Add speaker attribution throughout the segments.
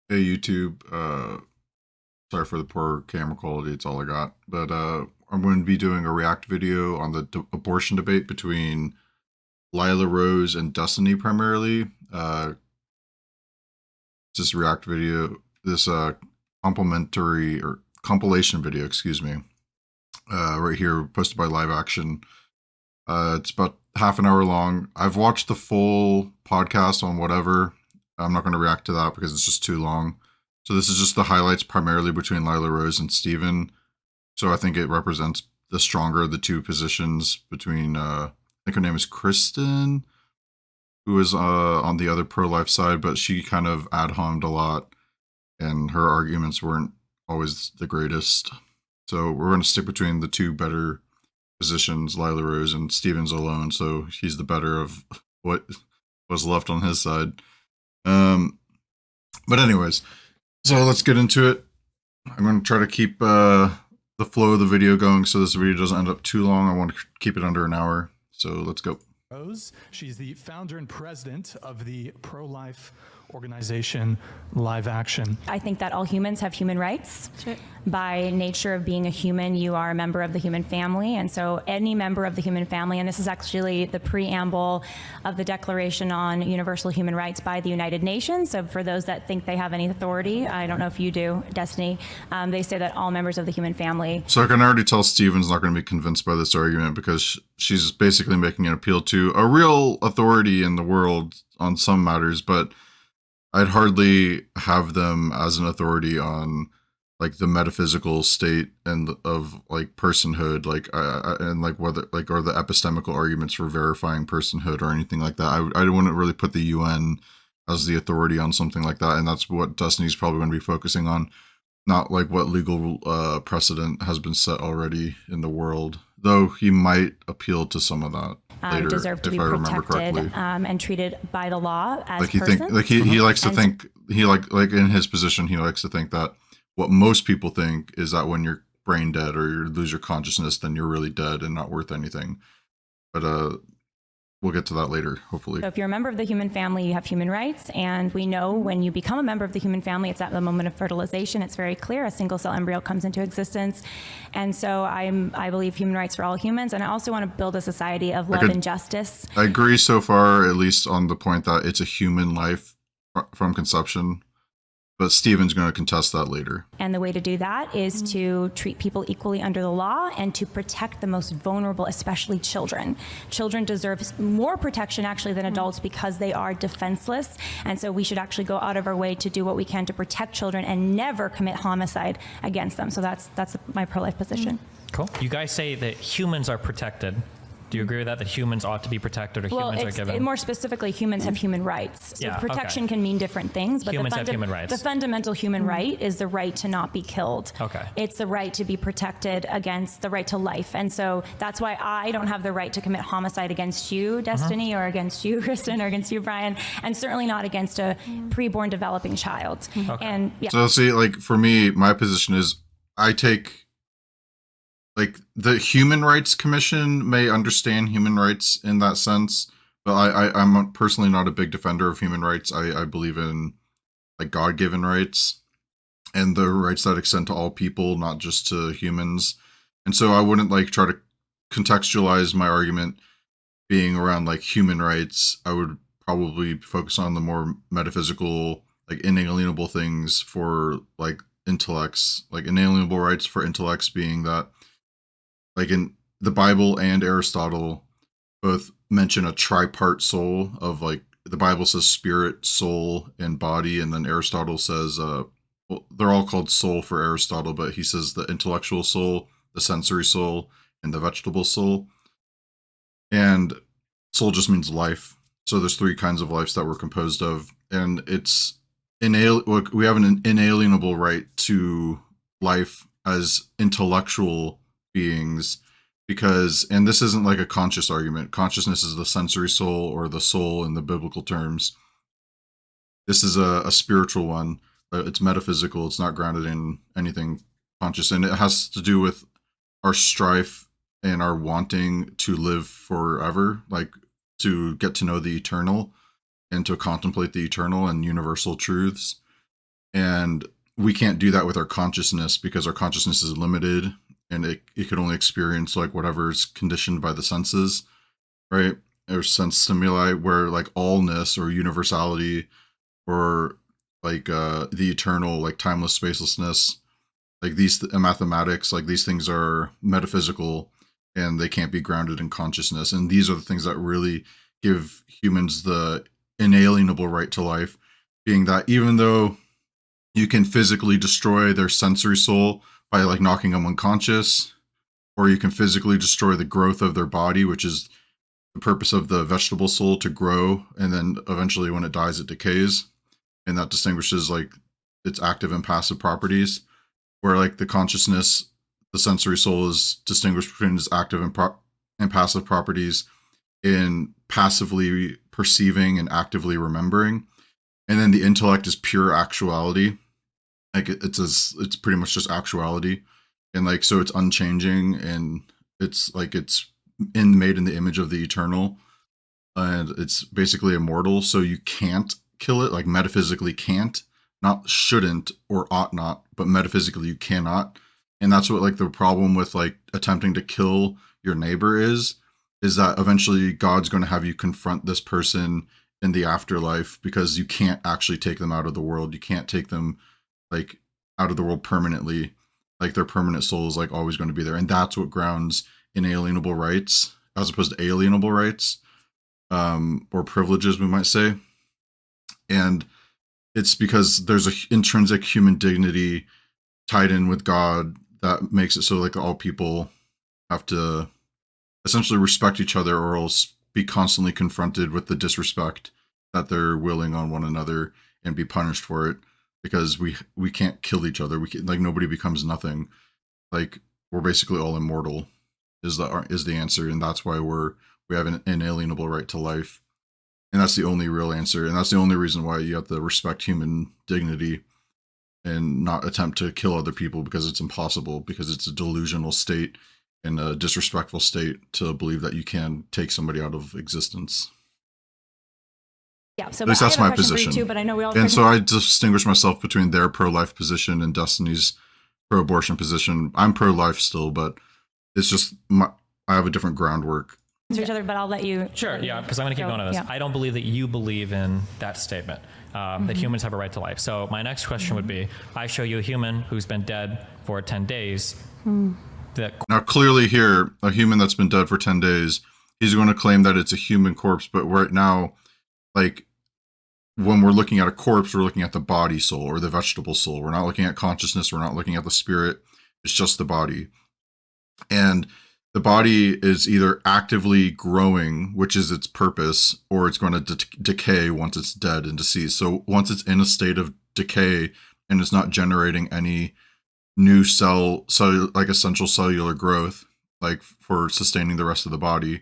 Speaker 1: Hey YouTube, sorry for the poor camera quality, it's all I got. But I'm going to be doing a react video on the abortion debate between Lila Rose and Destiny primarily. This react video, this complimentary or compilation video, excuse me, right here, posted by Live Action. It's about half an hour long. I've watched the full podcast on whatever. I'm not going to react to that because it's just too long. So this is just the highlights primarily between Lila Rose and Steven. So I think it represents the stronger of the two positions between, I think her name is Kristen, who is on the other pro-life side, but she kind of ad hommed a lot and her arguments weren't always the greatest. So we're going to stick between the two better positions, Lila Rose and Steven's alone. So he's the better of what was left on his side. But anyways, so let's get into it. I'm going to try to keep the flow of the video going so this video doesn't end up too long. I want to keep it under an hour. So let's go.
Speaker 2: Rose. She's the founder and president of the pro-life organization Live Action.
Speaker 3: I think that all humans have human rights. Sure. By nature of being a human, you are a member of the human family. And so any member of the human family, and this is actually the preamble of the Declaration on Universal Human Rights by the United Nations. So for those that think they have any authority, I don't know if you do, Destiny, they say that all members of the human family.
Speaker 1: So I can already tell Steven's not going to be convinced by this argument because she's basically making an appeal to a real authority in the world on some matters, but I'd hardly have them as an authority on like the metaphysical state and of like personhood, like and like whether like or the epistemical arguments for verifying personhood or anything like that. I wouldn't really put the UN as the authority on something like that, and that's what Destiny's probably going to be focusing on, not like what legal precedent has been set already in the world. Though he might appeal to some of that later,
Speaker 3: deserve to
Speaker 1: if
Speaker 3: be
Speaker 1: I remember
Speaker 3: protected
Speaker 1: correctly.
Speaker 3: And treated by the law as
Speaker 1: Like he
Speaker 3: persons.
Speaker 1: think like he likes to think he like in his position he likes to think that what most people think is that when you're brain dead or you lose your consciousness, then you're really dead and not worth anything. But we'll get to that later, hopefully.
Speaker 3: So if you're a member of the human family, you have human rights. And we know when you become a member of the human family, it's at the moment of fertilization. It's very clear. A single cell embryo comes into existence. And so I believe human rights for all humans. And I also want to build a society of love and justice.
Speaker 1: I agree so far, at least on the point that it's a human life from conception. But Steven's going to contest that later.
Speaker 3: And the way to do that is to treat people equally under the law and to protect the most vulnerable, especially children. Children deserve more protection actually than adults because they are defenseless. And so we should actually go out of our way to do what we can to protect children and never commit homicide against them. So that's my pro-life position.
Speaker 2: Cool.
Speaker 4: You guys say that humans are protected. Do you agree with that? That humans ought to be protected, or humans are given?
Speaker 3: More specifically, humans have human rights. So protection can mean different things, but
Speaker 4: humans have human rights.
Speaker 3: The fundamental human right is the right to not be killed.
Speaker 4: Okay.
Speaker 3: It's the right to be protected against the right to life. And so that's why I don't have the right to commit homicide against you, Destiny, or against you, Kristen, or against you, Brian, and certainly not against a preborn developing child.
Speaker 4: Okay.
Speaker 3: And
Speaker 1: So see, like for me, my position is I take like the Human Rights Commission may understand human rights in that sense, but I'm personally not a big defender of human rights. I believe in like God-given rights and the rights that extend to all people, not just to humans. And so I wouldn't like try to contextualize my argument being around like human rights. I would probably focus on the more metaphysical, like inalienable things for like intellects, like inalienable rights for intellects being that like in the Bible and Aristotle both mention a tripart soul of like the Bible says spirit, soul, and body. And then Aristotle says, well, they're all called soul for Aristotle, but he says the intellectual soul, the sensory soul, and the vegetable soul. And soul just means life. So there's three kinds of lives that we're composed of. And it's we have an inalienable right to life as intellectual beings because, and this isn't like a conscious argument, consciousness is the sensory soul or the soul in the biblical terms. This is a spiritual one. It's metaphysical. It's not grounded in anything conscious, and it has to do with our strife and our wanting to live forever, like to get to know the eternal and to contemplate the eternal and universal truths. And we can't do that with our consciousness because our consciousness is limited and it could only experience like whatever is conditioned by the senses, right? Or sense stimuli, where like allness or universality or like the eternal, like timeless spacelessness, like these mathematics, like these things are metaphysical and they can't be grounded in consciousness. And these are the things that really give humans the inalienable right to life, being that even though you can physically destroy their sensory soul by like knocking them unconscious, or you can physically destroy the growth of their body, which is the purpose of the vegetable soul, to grow, and then eventually when it dies it decays, and that distinguishes like its active and passive properties, where like the consciousness, the sensory soul, is distinguished between its active and passive properties in passively perceiving and actively remembering, and then the intellect is pure actuality. Like it's pretty much just actuality, and like so it's unchanging, and it's like it's made in the image of the eternal, and it's basically immortal. So you can't kill it, like metaphysically can't, not shouldn't or ought not, but metaphysically you cannot. And that's what like the problem with like attempting to kill your neighbor is that eventually God's going to have you confront this person in the afterlife, because you can't actually take them out of the world. You can't take them like out of the world permanently. Like their permanent soul is like always going to be there, and that's what grounds inalienable rights as opposed to alienable rights, or privileges, we might say. And it's because there's an intrinsic human dignity tied in with God that makes it so like all people have to essentially respect each other, or else be constantly confronted with the disrespect that they're willing on one another and be punished for it, because we can't kill each other. We can, like nobody becomes nothing. Like we're basically all immortal is the answer, and that's why we have an inalienable right to life. And that's the only real answer, and that's the only reason why you have to respect human dignity and not attempt to kill other people, because it's impossible, because it's a delusional state and a disrespectful state to believe that you can take somebody out of existence.
Speaker 3: Yeah, so
Speaker 1: at least that's my position.
Speaker 3: Too, but I know we all
Speaker 1: and so I distinguish myself between their pro-life position and Destiny's pro-abortion position. I'm pro-life still, but it's just I have a different groundwork.
Speaker 3: Each other, but I'll let you.
Speaker 4: Sure, yeah, because I'm going to keep going on this.
Speaker 3: Yeah.
Speaker 4: I don't believe that you believe in that statement, that humans have a right to life. So my next question would be, I show you a human who's been dead for 10 days.
Speaker 1: Now, clearly here, a human that's been dead for 10 days, he's going to claim that it's a human corpse, but right now, like, when we're looking at a corpse, we're looking at the body soul or the vegetable soul. We're not looking at consciousness. We're not looking at the spirit. It's just the body. And the body is either actively growing, which is its purpose, or it's going to decay once it's dead and deceased. So once it's in a state of decay and it's not generating any new cell like essential cellular growth, like for sustaining the rest of the body,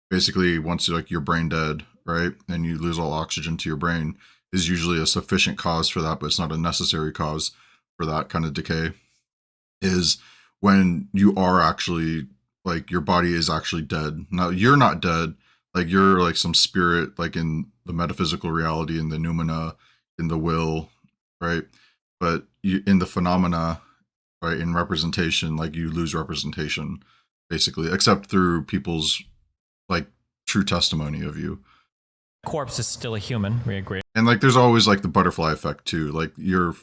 Speaker 1: basically once like you're brain dead, right, and you lose all oxygen to your brain, is usually a sufficient cause for that, but it's not a necessary cause for that kind of decay, is when you are actually, like, your body is actually dead. Now, you're not dead, like, you're like some spirit, like in the metaphysical reality, in the noumena, in the will, right? But you, in the phenomena, right, in representation, like, you lose representation, basically, except through people's, like, true testimony of you.
Speaker 4: Corpse is still a human, we agree.
Speaker 1: And like there's always like the butterfly effect too, like your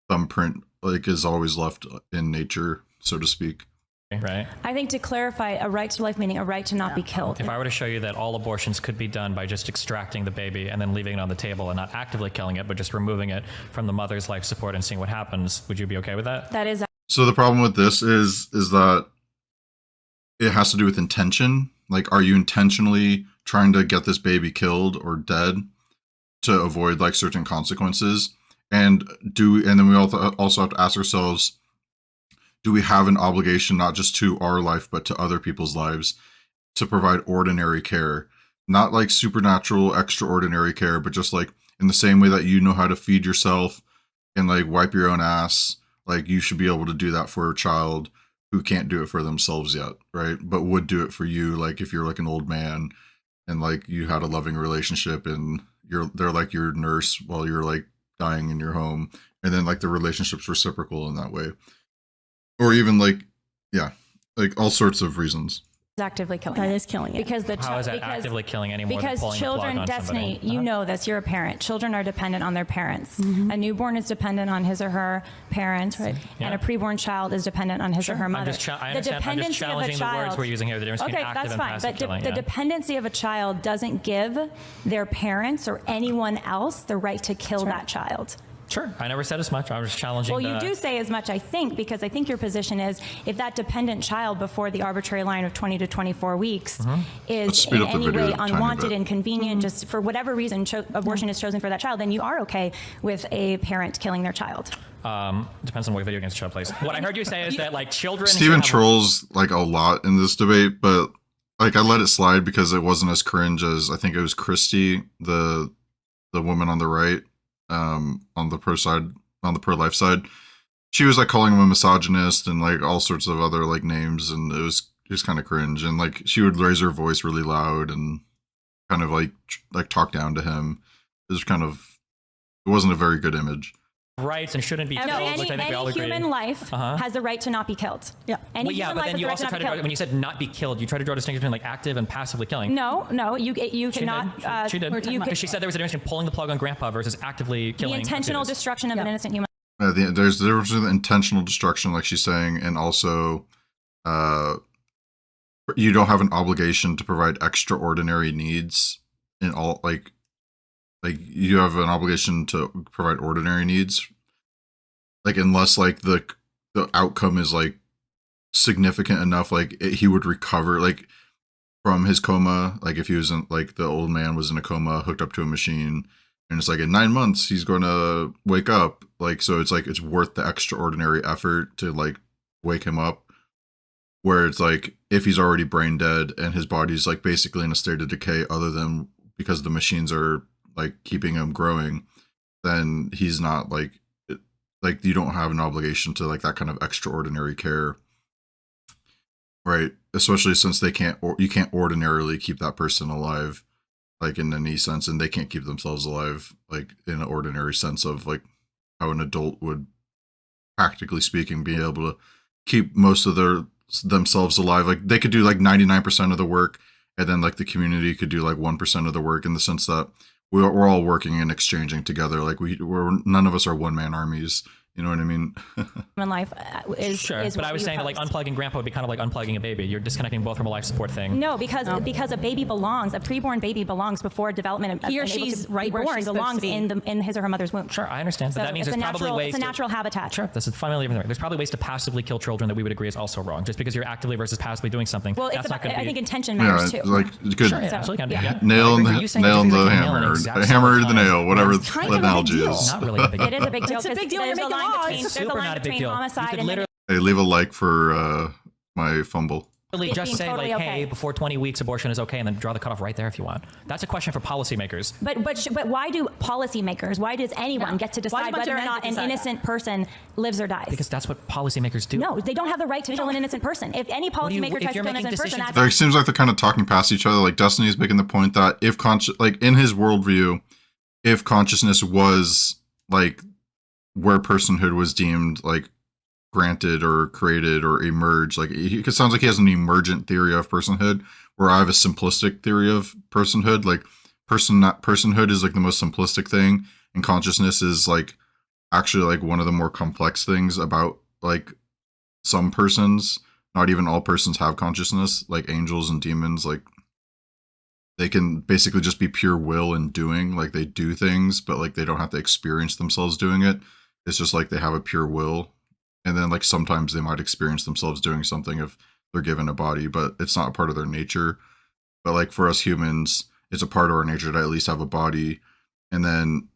Speaker 1: thumbprint like is always left in nature, so to speak.
Speaker 4: Right.
Speaker 3: I think to clarify, a right to life meaning a right to not be killed.
Speaker 4: If I were to show you that all abortions could be done by just extracting the baby and then leaving it on the table and not actively killing it, but just removing it from the mother's life support and seeing what happens, would you be okay with that?
Speaker 3: That is.
Speaker 1: So the problem with this is that it has to do with intention. Like, are you intentionally trying to get this baby killed or dead to avoid like certain consequences? And then we also have to ask ourselves, do we have an obligation not just to our life but to other people's lives to provide ordinary care, not like supernatural extraordinary care, but just like in the same way that you know how to feed yourself and like wipe your own ass, like you should be able to do that for a child who can't do it for themselves yet, right? But would do it for you, like if you're like an old man and like you had a loving relationship and they're like your nurse while you're like dying in your home, and then like the relationship's reciprocal in that way, or even like like all sorts of reasons.
Speaker 3: Actively killing
Speaker 5: That
Speaker 3: it.
Speaker 5: is killing it.
Speaker 3: Because the
Speaker 4: How is that actively killing any more than
Speaker 3: because
Speaker 4: pulling the plug
Speaker 3: children,
Speaker 4: on
Speaker 3: Destiny,
Speaker 4: somebody?
Speaker 3: you know this. You're a parent. Children are dependent on their parents. A newborn is dependent on his or her parents, and
Speaker 4: Yeah.
Speaker 3: a preborn child is dependent on his or her mother.
Speaker 4: I understand. I'm just challenging the words we're using here. The difference between active
Speaker 3: that's
Speaker 4: and
Speaker 3: fine.
Speaker 4: passive
Speaker 3: But
Speaker 4: killing.
Speaker 3: the dependency of a child doesn't give their parents or anyone else the right to kill that child.
Speaker 4: Sure, I never said as much. I was challenging.
Speaker 3: Well, you do say as much, I think, because I think your position is if that dependent child before the arbitrary line of 20 to 24 weeks
Speaker 1: Let's
Speaker 3: is
Speaker 1: speed
Speaker 3: in
Speaker 1: up the
Speaker 3: any
Speaker 1: video
Speaker 3: way
Speaker 1: a tiny
Speaker 3: unwanted,
Speaker 1: bit.
Speaker 3: inconvenient, just for whatever reason, abortion is chosen for that child, then you are okay with a parent killing their child.
Speaker 4: Depends on what video games the child plays. What I heard you say is that like children.
Speaker 1: Steven
Speaker 4: should have-
Speaker 1: trolls like a lot in this debate, but like I let it slide because it wasn't as cringe as I think it was Christy, the woman on the right, on the pro-life side. She was like calling him a misogynist and like all sorts of other like names, and it was just kind of cringe. And like she would raise her voice really loud and kind of like talk down to him. It wasn't a very good image.
Speaker 4: rights and shouldn't be killed, which I think we all
Speaker 3: Any
Speaker 4: agree.
Speaker 3: human life has the right to not be killed.
Speaker 5: Yeah.
Speaker 3: Any
Speaker 4: Well, yeah,
Speaker 3: human
Speaker 4: but
Speaker 3: life
Speaker 4: then
Speaker 3: has
Speaker 4: you
Speaker 3: the right
Speaker 4: also
Speaker 3: to
Speaker 4: try
Speaker 3: not
Speaker 4: to
Speaker 3: be
Speaker 4: draw,
Speaker 3: killed.
Speaker 4: when you said not be killed, you try to draw a distinction between like active and passively killing.
Speaker 3: No, you cannot.
Speaker 4: She did.
Speaker 3: You
Speaker 4: She said there was a difference between pulling the plug on grandpa versus actively killing.
Speaker 3: the intentional
Speaker 4: fetus.
Speaker 3: destruction of an innocent human.
Speaker 1: There's the difference between intentional destruction, like she's saying, and also you don't have an obligation to provide extraordinary needs in all like you have an obligation to provide ordinary needs, like unless like the outcome is like significant enough, like he would recover like from his coma, like if he was in like the old man was in a coma hooked up to a machine, and it's like in 9 months he's going to wake up, like so it's like it's worth the extraordinary effort to like wake him up. Where it's like if he's already brain dead and his body's like basically in a state of decay other than because the machines are like keeping him growing, then he's not like you don't have an obligation to like that kind of extraordinary care, right? Especially since you can't ordinarily keep that person alive like in any sense, and they can't keep themselves alive like in an ordinary sense of like how an adult would, practically speaking, be able to keep most of themselves alive. Like they could do like 99% of the work, and then like the community could do like 1% of the work, in the sense that we're all working and exchanging together. Like we're none of us are one-man armies. You know what I mean?
Speaker 3: Human life is
Speaker 4: Sure,
Speaker 3: is
Speaker 4: but
Speaker 3: what
Speaker 4: I was
Speaker 3: we
Speaker 4: saying that like
Speaker 3: oppose.
Speaker 4: unplugging grandpa would be kind of like unplugging a baby. You're disconnecting both from a life support thing.
Speaker 3: No, because a baby belongs, a preborn baby belongs before development.
Speaker 5: He or
Speaker 3: and able
Speaker 5: she's
Speaker 3: to
Speaker 5: right
Speaker 3: be
Speaker 5: where
Speaker 3: born
Speaker 5: she's supposed
Speaker 3: belongs
Speaker 5: to be.
Speaker 3: in his or her mother's womb.
Speaker 4: Sure, I understand, but
Speaker 3: So
Speaker 4: that means
Speaker 3: it's
Speaker 4: there's probably ways
Speaker 3: it's a
Speaker 4: to-
Speaker 3: natural habitat.
Speaker 4: Sure, this is fundamentally different. There's probably ways to passively kill children that we would agree is also wrong. Just because you're actively versus passively doing something,
Speaker 3: Well,
Speaker 4: that's
Speaker 3: it's
Speaker 4: not
Speaker 3: about,
Speaker 4: going to be.
Speaker 3: I think intention
Speaker 1: Yeah,
Speaker 3: matters too.
Speaker 1: like good.
Speaker 4: Sure, yeah,
Speaker 3: So,
Speaker 4: absolutely can be.
Speaker 3: yeah.
Speaker 4: Yeah.
Speaker 1: Nail
Speaker 4: I
Speaker 1: in
Speaker 4: agree.
Speaker 1: the
Speaker 4: You saying
Speaker 1: nail in
Speaker 4: it's
Speaker 1: the
Speaker 4: like nail
Speaker 1: hammer,
Speaker 4: exact
Speaker 1: hammer
Speaker 4: same
Speaker 1: the
Speaker 4: time.
Speaker 1: nail, whatever
Speaker 4: It's
Speaker 5: kind
Speaker 1: the
Speaker 5: of a big
Speaker 1: analogy
Speaker 5: deal.
Speaker 1: is.
Speaker 4: not really a big deal.
Speaker 3: It is a big deal.
Speaker 5: It's a
Speaker 3: 'cause
Speaker 5: big deal.
Speaker 3: There's
Speaker 5: You're
Speaker 3: a
Speaker 5: making
Speaker 3: line
Speaker 5: laws.
Speaker 3: between,
Speaker 5: It's
Speaker 3: there's a
Speaker 4: super
Speaker 3: line
Speaker 4: not a big
Speaker 3: between
Speaker 4: deal. You
Speaker 3: homicide
Speaker 4: could
Speaker 3: and
Speaker 4: literally
Speaker 1: Hey, leave a like for my fumble.
Speaker 4: Really
Speaker 3: It
Speaker 4: just
Speaker 3: being
Speaker 4: say
Speaker 3: totally
Speaker 4: like,
Speaker 3: okay.
Speaker 4: hey, before 20 weeks, abortion is okay, and then draw the cutoff right there if you want. That's a question for policymakers.
Speaker 3: But why do policymakers? Why does anyone get to
Speaker 5: Why do a
Speaker 3: decide
Speaker 5: bunch of
Speaker 3: whether or
Speaker 5: men
Speaker 3: not
Speaker 5: get to
Speaker 3: an
Speaker 5: decide
Speaker 3: innocent person lives or dies?
Speaker 4: Because that's what policymakers do.
Speaker 3: No, they don't have the right to kill an innocent person. If any
Speaker 4: do you-
Speaker 3: policymaker
Speaker 4: if
Speaker 3: tries to
Speaker 4: you're
Speaker 3: kill an
Speaker 4: making
Speaker 3: innocent person,
Speaker 4: decisions
Speaker 3: that's
Speaker 1: It seems like they're kind of talking past each other. Like Destiny's making the point that if like in his worldview, if consciousness was like where personhood was deemed like granted or created or emerged, like it sounds like he has an emergent theory of personhood, where I have a simplistic theory of personhood. Like personhood is like the most simplistic thing, and consciousness is like actually like one of the more complex things about like some persons. Not even all persons have consciousness, like angels and demons. Like they can basically just be pure will and doing, like they do things, but like they don't have to experience themselves doing it. It's just like they have a pure will, and then like sometimes they might experience themselves doing something if they're given a body, but it's not a part of their nature. But like for us humans, it's a part of our nature to at least have a body, and then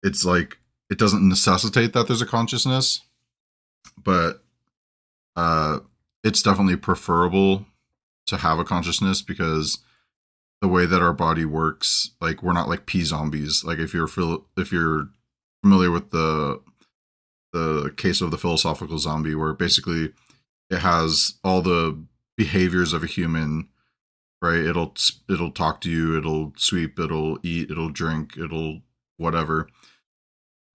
Speaker 1: it's like it doesn't necessitate that there's a consciousness, but it's definitely preferable to have a consciousness, because the way that our body works, like we're not like pee zombies. Like if you're familiar with the case of the philosophical zombie, where basically it has all the behaviors of a human, right? It'll talk to you, it'll sweep, it'll eat, it'll drink, it'll whatever.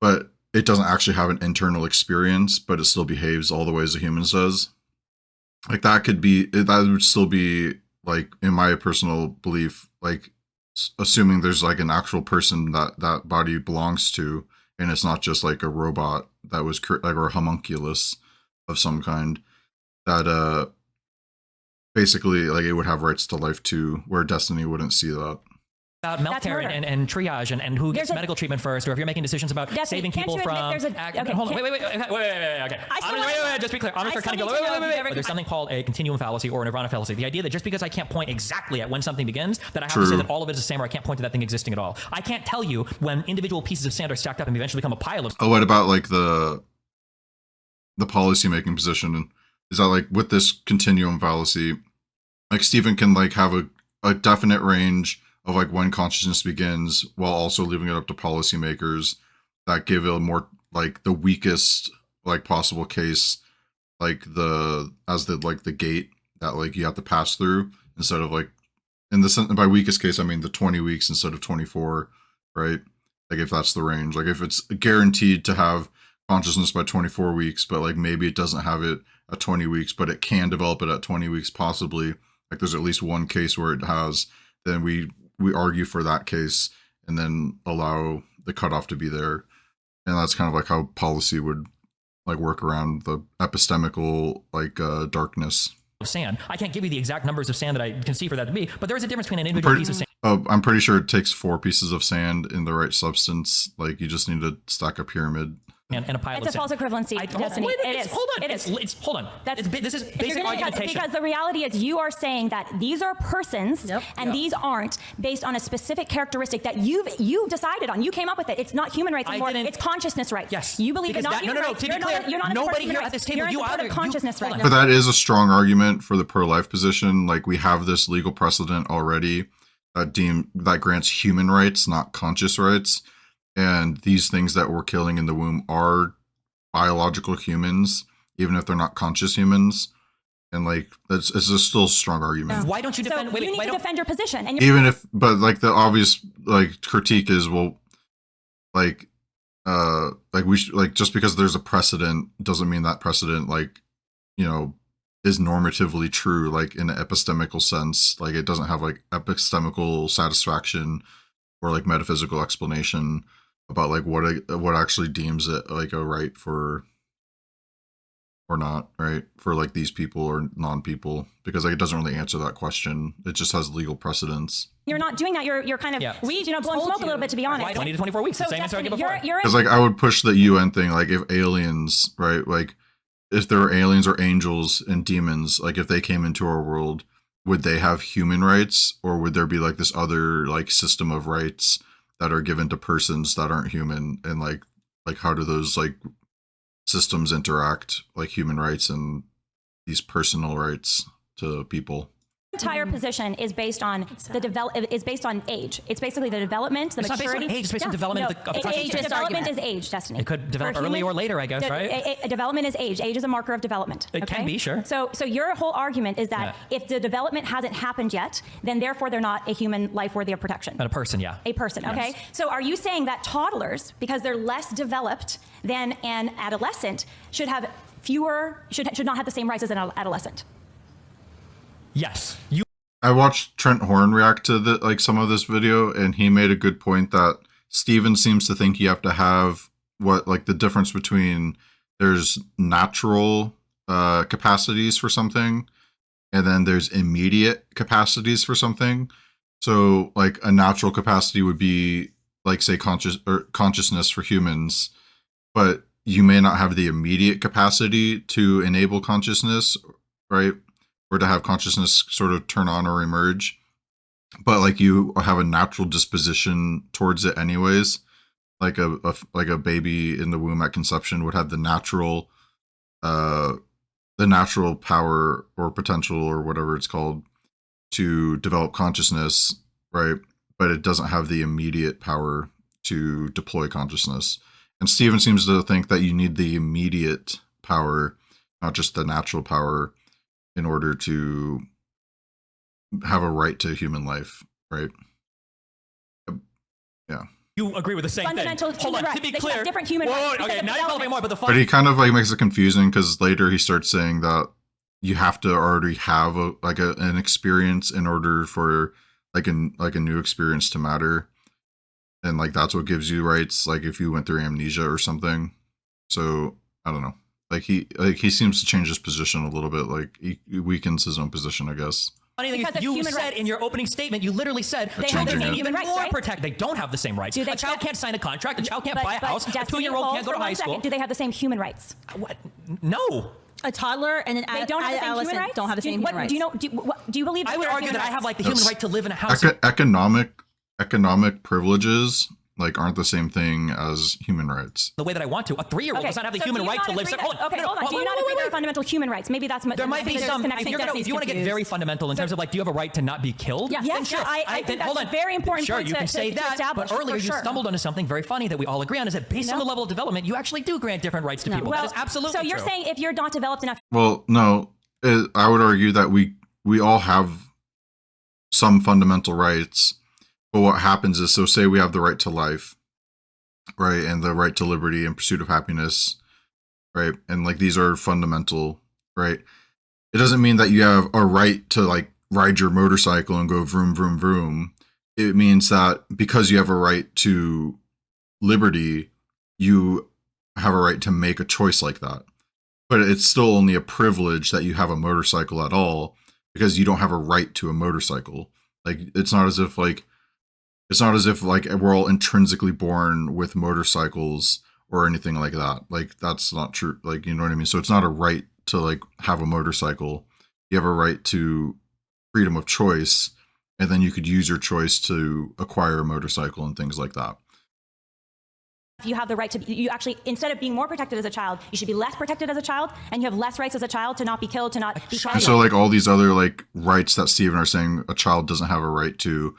Speaker 1: but it doesn't actually have an internal experience, but it still behaves all the ways a human does. Like that would still be like, in my personal belief, like assuming there's like an actual person that body belongs to, and it's not just like a robot that was like, or a homunculus of some kind, that basically like it would have rights to life too, where Destiny wouldn't see that.
Speaker 4: About military and triage and who gets medical treatment first, or if you're making decisions about
Speaker 3: Destiny,
Speaker 4: saving people from.
Speaker 3: okay,
Speaker 4: Hold on, wait, okay. Just be clear. I'm gonna start kind of go, wait. But there's something called a continuum fallacy or a nirvana fallacy. The idea that just because I can't point exactly at when something begins, that I have to say that all of it is the same, or I can't point to that thing existing at all. I can't tell you when individual pieces of sand are stacked up and eventually become a pile of.
Speaker 1: Oh, what about like the policy making position? Is that like with this continuum fallacy, like Steven can like have a definite range of like when consciousness begins, while also leaving it up to policymakers that give it a more like the weakest like possible case, like the gate that like you have to pass through, instead of like, in the by weakest case I mean the 20 weeks instead of 24, right? Like if that's the range, like if it's guaranteed to have consciousness by 24 weeks, but like maybe it doesn't have it at 20 weeks, but it can develop it at 20 weeks possibly, like there's at least one case where it has, then we argue for that case and then allow the cutoff to be there. And that's kind of like how policy would like work around the epistemical like darkness.
Speaker 4: Sand. I can't give you the exact numbers of sand that I can see for that to be, but there is a difference between an individual piece of sand.
Speaker 1: I'm pretty sure it takes 4 pieces of sand in the right substance. Like you just need to stack a pyramid.
Speaker 4: And a pile
Speaker 3: it's
Speaker 4: of
Speaker 3: a false equivalency. Hold on. This is basic argumentation. Because the reality is you are saying that these are persons and these aren't based on a specific characteristic that you've decided on. You came up with it. It's not human rights anymore. It's consciousness rights.
Speaker 4: Yes.
Speaker 3: You believe it's not human rights.
Speaker 4: To be clear, nobody here at this table,
Speaker 3: you are consciousness right now.
Speaker 1: But that is a strong argument for the pro-life position. Like we have this legal precedent already that grants human rights, not conscious rights. And these things that we're killing in the womb are biological humans, even if they're not conscious humans. And like, it's a still strong argument.
Speaker 4: Why don't you defend?
Speaker 3: So you need to defend your position. And
Speaker 1: even if, but like the obvious like critique is, well, like we should, like, just because there's a precedent doesn't mean that precedent, like, you know, is normatively true, like in an epistemical sense. Like it doesn't have like epistemical satisfaction or like metaphysical explanation about like what actually deems it like a right for or not, right, for like these people or non-people, because like it doesn't really answer that question. It just has legal precedence.
Speaker 3: You're not doing that. You're kind of blowing smoke a little bit, to be honest.
Speaker 4: Why 20 to 24 weeks?
Speaker 3: So
Speaker 4: same answer I gave before.
Speaker 1: Because like I would push the UN thing, like if aliens, right, like if there are aliens or angels and demons, like if they came into our world, would they have human rights, or would there be like this other like system of rights that are given to persons that aren't human? And like how do those like systems interact, like human rights and these personal rights to people?
Speaker 3: Entire position is based on based on age. It's basically the development, the maturity.
Speaker 4: It's not based on age. It's based on development of consciousness.
Speaker 3: Development is age, Destiny.
Speaker 4: It could develop early or later, I guess, right?
Speaker 3: Development is age. Age is a marker of development.
Speaker 4: It can be, sure.
Speaker 3: So your whole argument is that if the development hasn't happened yet, then therefore they're not a human life worthy of protection.
Speaker 4: And a person, yeah.
Speaker 3: A person, okay? Yes. So are you saying that toddlers, because they're less developed than an adolescent, should not have the same rights as an adolescent?
Speaker 4: Yes.
Speaker 1: I watched Trent Horn react to some of this video, and he made a good point that Steven seems to think you have to have the difference between there's natural capacities for something, and then there's immediate capacities for something. So like a natural capacity would be like, say, consciousness for humans, but you may not have the immediate capacity to enable consciousness, right? Or to have consciousness sort of turn on or emerge, but like you have a natural disposition towards it anyways. Like a baby in the womb at conception would have the natural power or potential or whatever it's called to develop consciousness, right? But it doesn't have the immediate power to deploy consciousness. And Steven seems to think that you need the immediate power, not just the natural power, in order to have a right to human life, right? Yeah.
Speaker 4: You agree with the same
Speaker 3: fundamental
Speaker 4: thing.
Speaker 3: human
Speaker 4: Hold on,
Speaker 3: rights.
Speaker 4: to be
Speaker 3: They should
Speaker 4: clear.
Speaker 3: have different human rights because
Speaker 4: Okay,
Speaker 3: of
Speaker 4: now you're telling me more, but the
Speaker 1: But he kind of like makes it confusing because later he starts saying that you have to already have an experience in order for like a new experience to matter, and like that's what gives you rights. Like if you went through amnesia or something. So I don't know. Like he seems to change his position a little bit. Like he weakens his own position, I guess.
Speaker 4: Funny thing
Speaker 3: Because
Speaker 4: is,
Speaker 3: of
Speaker 4: you
Speaker 3: human
Speaker 4: said
Speaker 3: rights.
Speaker 4: in your opening statement, you literally said
Speaker 3: They
Speaker 1: have the
Speaker 4: children
Speaker 1: same
Speaker 4: need
Speaker 3: human
Speaker 4: even
Speaker 3: rights,
Speaker 4: more
Speaker 3: right?
Speaker 4: protect. They don't have the same rights.
Speaker 3: Do they
Speaker 4: A child
Speaker 3: accept-
Speaker 4: can't sign a contract. A child can't
Speaker 3: But-
Speaker 4: buy a
Speaker 3: but
Speaker 4: house. A
Speaker 3: Destiny,
Speaker 4: 2-year-old
Speaker 3: hold
Speaker 4: can't go
Speaker 3: for
Speaker 4: to high
Speaker 3: 1 second.
Speaker 4: school.
Speaker 3: Do they have the same human rights?
Speaker 4: What? No.
Speaker 5: A toddler and an
Speaker 3: They don't have the same
Speaker 5: adolescent
Speaker 3: human rights.
Speaker 5: don't have the same human rights.
Speaker 3: Do you know? Do you believe?
Speaker 4: I would
Speaker 3: there are
Speaker 4: argue
Speaker 3: human
Speaker 4: that I have
Speaker 3: rights?
Speaker 4: like the human
Speaker 1: That's-
Speaker 4: right to live in a house.
Speaker 1: Economic privileges like aren't the same thing as human rights.
Speaker 4: The way that I want to. A 3-year-old does not have the human right to live.
Speaker 3: Hold on. Do you not agree there are fundamental human rights? Maybe that's
Speaker 4: There might be some. If you want to get
Speaker 5: confused.
Speaker 4: very fundamental in terms of like, do you have a right to not be killed?
Speaker 3: Yes,
Speaker 4: Then
Speaker 3: sure.
Speaker 4: sure.
Speaker 3: I think
Speaker 4: hold
Speaker 3: that's
Speaker 4: on.
Speaker 3: a very important
Speaker 4: Sure,
Speaker 3: point
Speaker 4: you
Speaker 3: to-
Speaker 4: can say
Speaker 3: to
Speaker 4: that.
Speaker 3: establish,
Speaker 4: But earlier
Speaker 3: for
Speaker 4: you
Speaker 3: sure.
Speaker 4: stumbled onto something very funny that we all agree on: is that based on
Speaker 3: No.
Speaker 4: the level of development, you actually do grant different rights to people. That is absolutely
Speaker 3: So you're
Speaker 4: true.
Speaker 3: saying if you're not developed enough,
Speaker 1: Well, no, I would argue that we all have some fundamental rights, but what happens is, so say we have the right to life, right, and the right to liberty and pursuit of happiness, right, and like these are fundamental, right. It doesn't mean that you have a right to like ride your motorcycle and go vroom vroom vroom. It means that because you have a right to liberty, you have a right to make a choice like that. But it's still only a privilege that you have a motorcycle at all, because you don't have a right to a motorcycle. Like it's not as if like we're all intrinsically born with motorcycles or anything like that. Like that's not true. Like, you know what I mean? So it's not a right to like have a motorcycle. You have a right to freedom of choice, and then you could use your choice to acquire a motorcycle and things like that.
Speaker 3: you have the right to, you actually, instead of being more protected as a child, you should be less protected as a child, and you have less rights as a child to not be killed, to not be
Speaker 1: And so like all these other like rights that Steven are saying a child doesn't have a right to,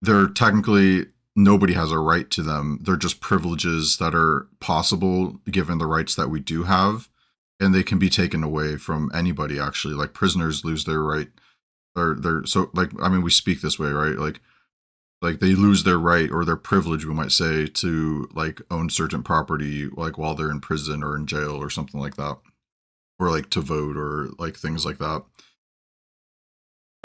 Speaker 1: they're technically, nobody has a right to them. They're just privileges that are possible given the rights that we do have, and they can be taken away from anybody actually. Like prisoners lose their right, or they're so like, I mean, we speak this way, right? Like they lose their right or their privilege, we might say, to like own certain property, like while they're in prison or in jail or something like that, or like to vote or like things like that.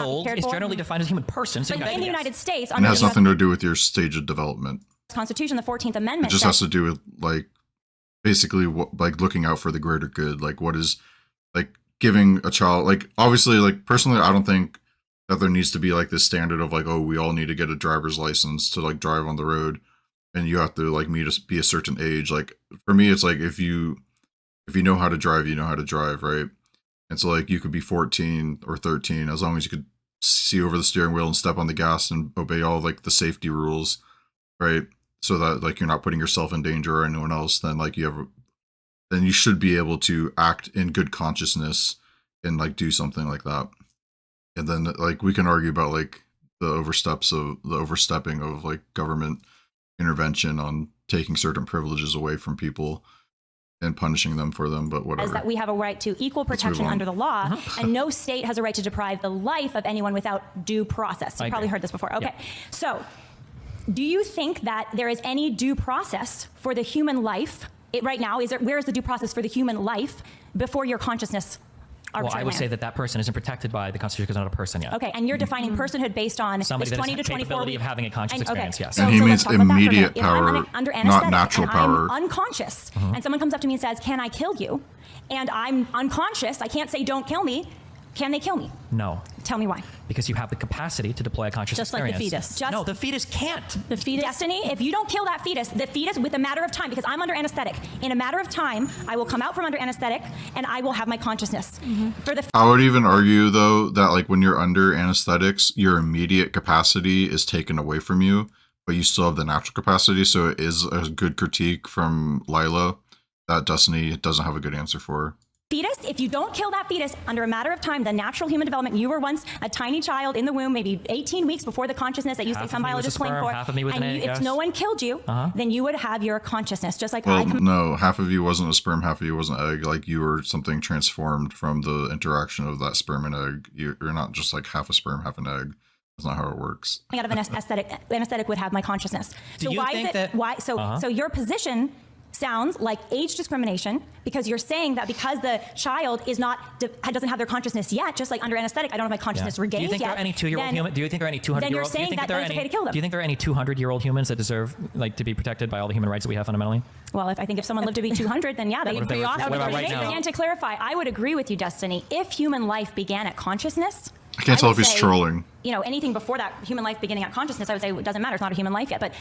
Speaker 4: Old is generally defined as a human person. So
Speaker 3: But in the United States,
Speaker 1: And
Speaker 3: under
Speaker 1: it has
Speaker 3: the
Speaker 1: nothing to do with your stage of development.
Speaker 3: Constitution, the 14th
Speaker 1: It
Speaker 3: Amendment
Speaker 1: just
Speaker 3: says,
Speaker 1: has to do with like basically what, like looking out for the greater good. Like what is like giving a child, like obviously, like personally, I don't think that there needs to be like this standard of like, oh, we all need to get a driver's license to like drive on the road, and you have to like be a certain age. Like for me, it's like if you know how to drive, you know how to drive, right? And so like you could be 14 or 13 as long as you could see over the steering wheel and step on the gas and obey all like the safety rules, right? So that like you're not putting yourself in danger or anyone else. Then like then you should be able to act in good consciousness and like do something like that. And then like we can argue about like the overstepping of like government intervention on taking certain privileges away from people and punishing them for them, but whatever.
Speaker 3: is that we have a right to equal protection under the law, and no state has a right to deprive the life of anyone without due process. You probably heard this before. Okay, so do you think that there is any due process for the human life right now? Where is the due process for the human life before your consciousness?
Speaker 4: Well, I would say that person isn't protected by the Constitution because they're not a person yet.
Speaker 3: Okay, and you're defining personhood based on
Speaker 4: Somebody
Speaker 3: this
Speaker 4: that
Speaker 3: 20
Speaker 4: has
Speaker 3: to 24
Speaker 4: capability of having a conscious experience, yes.
Speaker 1: And he
Speaker 3: let's
Speaker 1: means
Speaker 3: talk about that for a minute.
Speaker 1: immediate
Speaker 3: If I'm
Speaker 1: power,
Speaker 3: under
Speaker 1: not
Speaker 3: anesthetic
Speaker 1: natural
Speaker 3: and
Speaker 1: power.
Speaker 3: I'm unconscious, and someone comes up to me and says, "Can I kill you?" And I'm unconscious. I can't say, "Don't kill me." Can they kill me?
Speaker 4: No.
Speaker 3: Tell me why.
Speaker 4: Because you have the capacity to deploy a conscious
Speaker 5: Just like the
Speaker 4: experience.
Speaker 5: fetus.
Speaker 4: No, the fetus can't.
Speaker 5: The fetus.
Speaker 3: Destiny, if you don't kill that fetus, the fetus with a matter of time, because I'm under anesthetic, in a matter of time, I will come out from under anesthetic and I will have my consciousness. For the
Speaker 1: I would even argue though that like when you're under anesthetics, your immediate capacity is taken away from you, but you still have the natural capacity. So it is a good critique from Lila that Destiny doesn't have a good answer for.
Speaker 3: fetus, if you don't kill that fetus under a matter of time, the natural human development, you were once a tiny child in the womb, maybe 18 weeks before the consciousness that you say some biologists claim for,
Speaker 4: half of me was an egg,
Speaker 3: if
Speaker 4: yes.
Speaker 3: no one killed you, then you would have your consciousness, just like
Speaker 1: Well, no, half of you wasn't a sperm, half of you wasn't an egg. Like you were something transformed from the interaction of that sperm and egg. You're not just like half a sperm, half an egg. That's not how it works.
Speaker 3: Out of an aesthetic would have my consciousness.
Speaker 4: Do
Speaker 3: So
Speaker 4: you
Speaker 3: why
Speaker 4: think
Speaker 3: is it
Speaker 4: that-
Speaker 3: why so your position sounds like age discrimination, because you're saying that because the child doesn't have their consciousness yet, just like under anesthetic, I don't have my consciousness regained
Speaker 4: Do you think
Speaker 3: yet.
Speaker 4: there are any 2-year-old humans? Do you think there are any 200-year-old?
Speaker 3: Then you're saying that it's okay to kill them.
Speaker 4: Do you think there are any 200-year-old humans that deserve like to be protected by all the human rights that we have fundamentally?
Speaker 3: Well, I think if someone lived to be 200, then yeah, they would be awesome.
Speaker 4: what about right now?
Speaker 3: And to clarify, I would agree with you, Destiny. If human life began at consciousness,
Speaker 1: I can't tell if
Speaker 3: would
Speaker 1: he's
Speaker 3: say,
Speaker 1: trolling.
Speaker 3: Anything before that, human life beginning at consciousness, I would say it doesn't matter. It's not a human life yet. But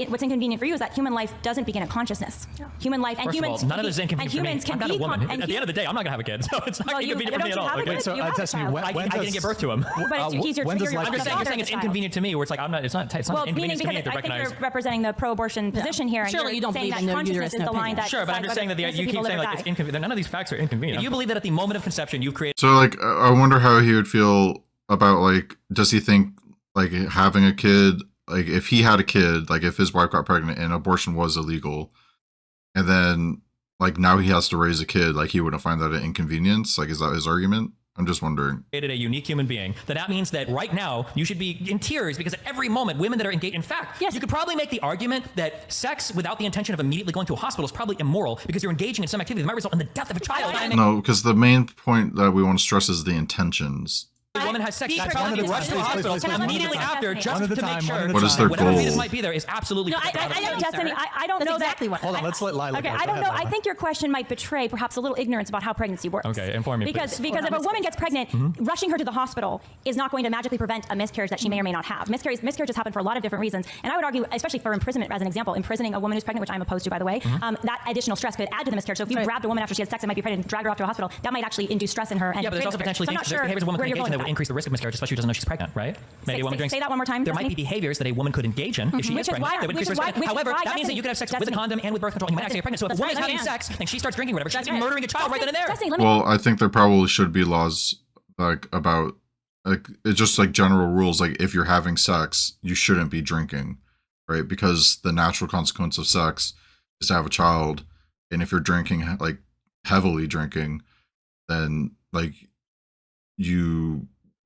Speaker 3: what's inconvenient for you is that human life doesn't begin at consciousness. Human life and
Speaker 4: First
Speaker 3: humans.
Speaker 4: of all, none of this is inconvenient for me.
Speaker 3: Humans can
Speaker 4: I'm not
Speaker 3: be
Speaker 4: a woman.
Speaker 3: and
Speaker 4: At the end of the day, I'm not gonna have a kid, so it's not
Speaker 3: Well,
Speaker 4: inconvenient for me at all. Okay?
Speaker 2: So,
Speaker 3: You have a
Speaker 2: Destiny,
Speaker 3: child.
Speaker 2: when
Speaker 4: I didn't give birth to him.
Speaker 3: But he's your,
Speaker 2: when does
Speaker 3: you're
Speaker 2: life
Speaker 3: your
Speaker 4: I'm just saying it's
Speaker 3: child.
Speaker 4: inconvenient to me. Where it's like it's not
Speaker 3: Well, meaning
Speaker 4: inconvenient to me
Speaker 3: because
Speaker 4: to
Speaker 3: I think
Speaker 4: recognize.
Speaker 3: you're representing the pro-abortion position here, and
Speaker 5: Surely
Speaker 3: you're
Speaker 5: you don't
Speaker 3: saying
Speaker 5: believe
Speaker 3: that
Speaker 5: in no
Speaker 3: consciousness
Speaker 5: uterus,
Speaker 3: is
Speaker 5: no
Speaker 3: the line
Speaker 5: penis.
Speaker 3: that.
Speaker 4: Sure, but I'm
Speaker 3: decides
Speaker 4: just saying that
Speaker 3: whether
Speaker 4: you
Speaker 3: innocent
Speaker 4: keep
Speaker 3: people
Speaker 4: saying
Speaker 3: live or
Speaker 4: like it's
Speaker 3: die.
Speaker 4: inconvenient. None of these facts are inconvenient. You believe that at the moment of conception you've created.
Speaker 1: So like, I wonder how he would feel about like, does he think like having a kid, like if he had a kid, like if his wife got pregnant and abortion was illegal, and then like now he has to raise a kid, like he wouldn't find that an inconvenience? Like, is that his argument? I'm just wondering.
Speaker 4: A unique human being, that means that right now you should be in tears because at every moment women that are engaged, in fact,
Speaker 3: Yes.
Speaker 4: you could probably make the argument that sex without the intention of immediately going to a hospital is probably immoral because you're engaging in some activity that might result in the death of a child.
Speaker 1: No, because the main point that we want to stress is the intentions.
Speaker 4: A woman has sex,
Speaker 3: Be
Speaker 4: she's
Speaker 3: perfectly
Speaker 4: probably rushed to the
Speaker 2: please,
Speaker 4: hospital
Speaker 2: please, please,
Speaker 4: immediately
Speaker 3: please.
Speaker 4: after
Speaker 3: One
Speaker 4: just
Speaker 2: at a
Speaker 4: to
Speaker 2: time,
Speaker 4: make
Speaker 2: one
Speaker 4: sure
Speaker 2: at a
Speaker 1: What is their
Speaker 4: whatever
Speaker 1: goal?
Speaker 4: fetus might be there is absolutely.
Speaker 3: No, I know, Destiny. I don't
Speaker 5: That's
Speaker 3: know
Speaker 5: exactly
Speaker 3: that.
Speaker 5: what.
Speaker 2: Hold on, let's let Lila
Speaker 3: Okay,
Speaker 2: go.
Speaker 3: I
Speaker 2: Go
Speaker 3: don't
Speaker 2: ahead,
Speaker 3: know. I
Speaker 2: Lila.
Speaker 3: think your question might betray perhaps a little ignorance about how pregnancy works.
Speaker 4: Okay, inform me,
Speaker 3: Because
Speaker 4: please.
Speaker 3: if a woman gets pregnant, rushing her to the hospital is not going to magically prevent a miscarriage that she may or may not have. Miscarriages happen for a lot of different reasons, and I would argue, especially for imprisonment, as an example, imprisoning a woman who's pregnant, which I'm opposed to, by the way, that additional stress could add to the miscarriage. So if you grabbed a woman after she had sex and might be pregnant and dragged her off to a hospital, that might actually induce stress in her. And
Speaker 4: Yeah, but there's also potentially
Speaker 3: so I'm not
Speaker 4: there's
Speaker 3: sure
Speaker 4: behaviors a woman
Speaker 3: where
Speaker 4: can
Speaker 3: you're
Speaker 4: engage in that
Speaker 3: going
Speaker 4: would
Speaker 3: with
Speaker 4: increase the risk of miscarriage, especially if she doesn't know she's pregnant, right? Maybe a woman drinks.
Speaker 3: Say that one more time,
Speaker 4: There might be
Speaker 3: Destiny.
Speaker 4: behaviors that a woman could engage in if she
Speaker 3: Which
Speaker 4: is
Speaker 3: is why-
Speaker 4: pregnant. That would
Speaker 3: which
Speaker 4: increase
Speaker 3: is
Speaker 4: the
Speaker 3: why-
Speaker 4: risk.
Speaker 3: which is
Speaker 4: However,
Speaker 3: why,
Speaker 4: that means that you could have sex with a
Speaker 3: Destiny.
Speaker 4: condom and with birth control. And you might actually get pregnant. So if a
Speaker 3: That's
Speaker 4: woman is
Speaker 3: right,
Speaker 4: having
Speaker 3: let me
Speaker 4: sex and she starts drinking whatever, she's
Speaker 3: That's
Speaker 4: actually
Speaker 3: right.
Speaker 4: murdering a child right then and there.
Speaker 3: Destiny, let me-
Speaker 1: Well, I think there probably should be laws like about like it's just like general rules. Like if you're having sex, you shouldn't be drinking, right? Because the natural consequence of sex is to have a child, and if you're drinking like heavily drinking, then like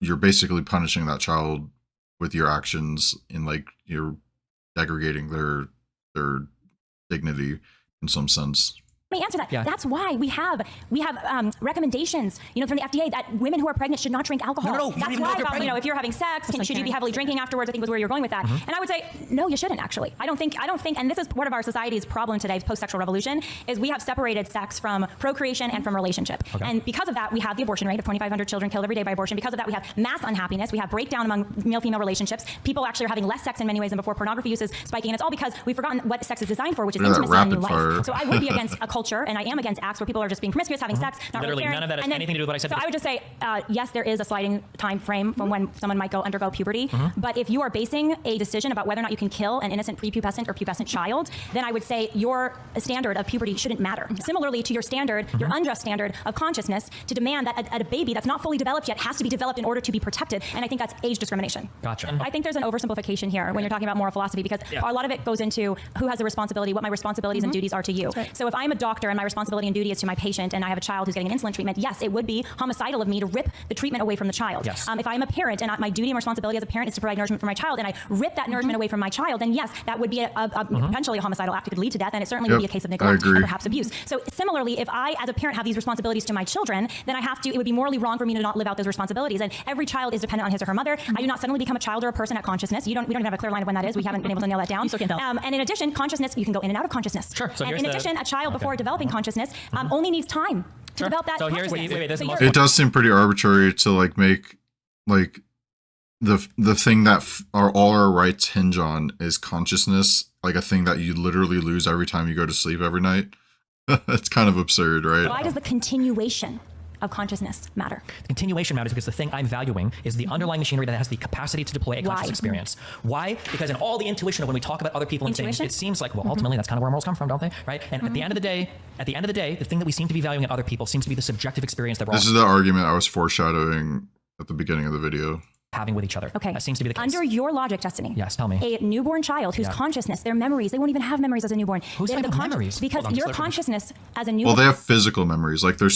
Speaker 1: you're basically punishing that child with your actions, and like you're degrading their dignity in some sense.
Speaker 3: Let me answer that.
Speaker 4: Yeah.
Speaker 3: That's why we have recommendations, from the FDA that women who are pregnant should not drink alcohol.
Speaker 4: No, you don't
Speaker 3: That's
Speaker 4: even know
Speaker 3: why
Speaker 4: if you're
Speaker 3: about,
Speaker 4: pregnant.
Speaker 3: if you're having sex, should you be heavily drinking afterwards? I think was where you're going with that.
Speaker 4: Mm-hmm.
Speaker 3: And I would say, no, you shouldn't actually. I don't think, and this is part of our society's problem today, post-sexual revolution, is we have separated sex from procreation and from relationship.
Speaker 4: Okay.
Speaker 3: And because of that, we have the abortion rate of 2,500 children killed every day by abortion. Because of that, we have mass unhappiness. We have breakdown among male-female relationships. People actually are having less sex in many ways than before. Pornography use is spiking. And it's all because we've forgotten what sex is designed for, which is
Speaker 1: Look at that
Speaker 3: intimacy and new
Speaker 1: rapid fire.
Speaker 3: life. So I would be against a culture, and I am against acts where people are just being promiscuous, having sex, not
Speaker 4: Literally,
Speaker 3: really caring.
Speaker 4: none of that has
Speaker 3: And then-
Speaker 4: anything to do with what I said
Speaker 3: So
Speaker 4: before.
Speaker 3: I would just say, yes, there is a sliding time frame from when someone might undergo puberty. But if you are basing a decision about whether or not you can kill an innocent prepubescent or pubescent child, then I would say your standard of puberty shouldn't matter. Similarly to your standard, your unjust standard of consciousness, to demand that a baby that's not fully developed yet has to be developed in order to be protected. And I think that's age discrimination.
Speaker 4: Gotcha.
Speaker 3: I think there's an oversimplification here when you're talking about moral philosophy, because a lot of it goes into who has the responsibility, what my responsibilities and duties are to you. So if I'm a doctor and my responsibility and duty is to my patient, and I have a child who's getting an insulin treatment, yes, it would be homicidal of me to rip the treatment away from the child.
Speaker 4: Yes.
Speaker 3: If I'm a parent and my duty and responsibility as a parent is to provide nourishment for my child, and I rip that nourishment away from my child, then yes, that would be potentially a homicidal act. It could lead to death, and it certainly would be a case of neglect
Speaker 1: agree.
Speaker 3: and perhaps abuse. So similarly, if I, as a parent, have these responsibilities to my children, then it would be morally wrong for me to not live out those responsibilities. And every child is dependent on his or her mother. I do not suddenly become a child or a person at consciousness. We don't even have a clear line of when that is. We haven't been able to nail that down.
Speaker 5: You still can't tell.
Speaker 3: And in addition, consciousness, you can go in and out of consciousness.
Speaker 4: Sure. So
Speaker 3: and
Speaker 4: here's
Speaker 3: in
Speaker 4: the-
Speaker 3: addition, a child before developing consciousness only needs time to develop that
Speaker 4: So here's
Speaker 3: consciousness.
Speaker 4: wait, this is
Speaker 3: So
Speaker 4: most
Speaker 3: you're-
Speaker 1: It does seem pretty arbitrary to like make like the thing that all our rights hinge on is consciousness, like a thing that you literally lose every time you go to sleep every night. It's kind of absurd, right?
Speaker 3: Why does the continuation of consciousness matter?
Speaker 4: Continuation matters because the thing I'm valuing is the underlying machinery that has the capacity to deploy a conscious
Speaker 3: Why?
Speaker 4: experience. Why? Because in all the intuition of when we talk about other people and things,
Speaker 3: Intuition?
Speaker 4: it seems like, well, ultimately that's kind of where morals come from, don't they? Right? And at the end of the day, the thing that we seem to be valuing in other people seems to be the subjective experience that we're
Speaker 1: This
Speaker 4: all
Speaker 1: is the argument I was foreshadowing at the beginning of the video.
Speaker 4: having with each other.
Speaker 3: Okay.
Speaker 4: That seems to be the case.
Speaker 3: Under your logic, Destiny.
Speaker 4: Yes, tell me.
Speaker 3: A newborn child whose
Speaker 4: Yeah.
Speaker 3: consciousness, their memories, they won't even have memories as a newborn.
Speaker 4: Who's
Speaker 3: They have
Speaker 4: talking about memories?
Speaker 3: Because
Speaker 4: Hold on,
Speaker 3: your
Speaker 4: slow down.
Speaker 3: consciousness as a
Speaker 1: Well,
Speaker 3: newborn.
Speaker 1: they have physical memories, like their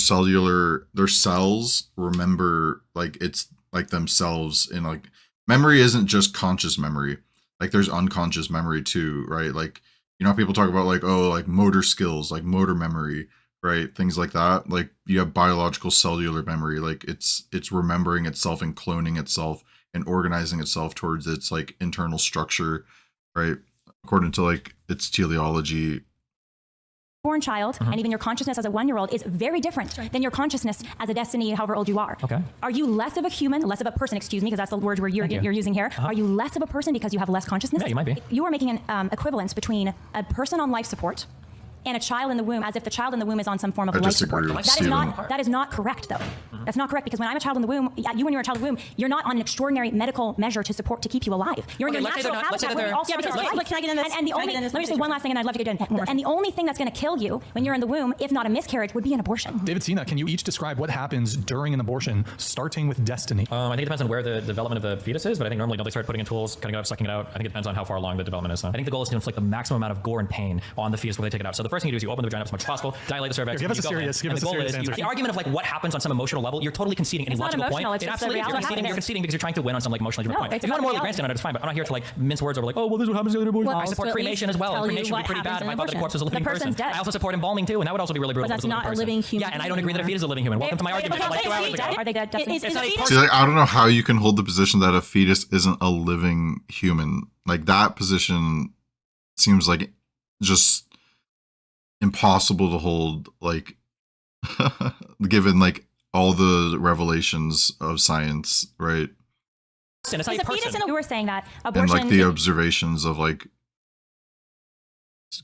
Speaker 1: cells remember, like it's like themselves in like memory isn't just conscious memory. Like there's unconscious memory too, right? Like, you know, how people talk about like, oh, like motor skills, like motor memory, right? Things like that. Like you have biological cellular memory. Like it's remembering itself and cloning itself and organizing itself towards its like internal structure, right? According to like its teleology.
Speaker 3: Born child, and even your consciousness as a 1-year-old is very different than your consciousness as a destiny, however old you are.
Speaker 4: Okay.
Speaker 3: Are you less of a human, less of a person, excuse me, because that's the word you're using here. Are you less of a person because you have less consciousness?
Speaker 4: Yeah, you might be.
Speaker 3: You are making an equivalence between a person on life support and a child in the womb, as if the child in the womb is on some form of life support. That is not correct, though. That's not correct, because when I'm a child in the womb, you when you're a child in the womb, you're not on an extraordinary medical measure to keep you alive. You're in your natural habitat where we all start to live. Can I get in this? And the only, let me just say one last thing, and I'd love to get in. And the only thing that's going to kill you when you're in the womb, if not a miscarriage, would be an abortion.
Speaker 2: David Sina, can you each describe what happens during an abortion, starting with destiny?
Speaker 4: I think it depends on where the development of the fetus is, but I think normally don't they start putting in tools, cutting it up, sucking it out? I think it depends on how far along the development is. So I think the goal is to inflict the maximum amount of gore and pain on the fetus before they take it out. So the first thing you do is you open the vagina up as much as possible, dilate the cervix.
Speaker 2: Give us a serious answer.
Speaker 4: The argument of like what happens on some emotional level, you're totally conceding any logical point.
Speaker 3: It's absolutely
Speaker 4: you're conceding because you're trying to win on some like emotionally different point. If you want to morally grandstand on it, it's fine, but I'm not here to like mince words over like, oh, well, this is what happens to the abortion. I support cremation as well. Cremation would be pretty bad if I thought that the corpse was a living person. I also support embalming too, and that would also be really brutal.
Speaker 5: But that's not a living human.
Speaker 4: Yeah, and I don't agree that a fetus is a living human. Welcome to my argument. Like 2 hours ago.
Speaker 3: Are they dead?
Speaker 1: See, like, I don't know how you can hold the position that a fetus isn't a living human. Like that position seems like just impossible to hold, like given like all the revelations of science, right?
Speaker 4: And it's a
Speaker 3: fetus, you were saying that abortion,
Speaker 1: and like the observations of like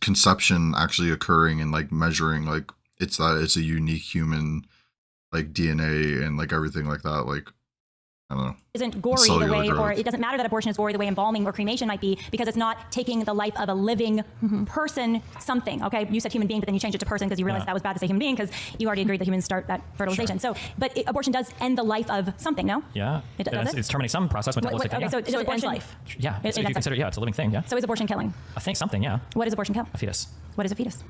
Speaker 1: conception actually occurring and like measuring like it's a unique human like DNA and like everything like that, like I don't know.
Speaker 3: Isn't gory the way, or it doesn't matter that abortion is gory the way embalming or cremation might be, because it's not taking the life of a living person, something. Okay, you said human being, but then you changed it to person because you realized that was bad to say human being because you already agreed that humans start that fertilization.
Speaker 4: Sure.
Speaker 3: So, but abortion does end the life of something, no?
Speaker 4: Yeah, it's terminating some process.
Speaker 3: Okay, so is abortion life?
Speaker 4: Yeah, so if you consider, it's a living thing. Yeah.
Speaker 3: So is abortion killing?
Speaker 4: I think something. Yeah.
Speaker 3: What does abortion kill?
Speaker 4: A fetus.
Speaker 3: What is a fetus?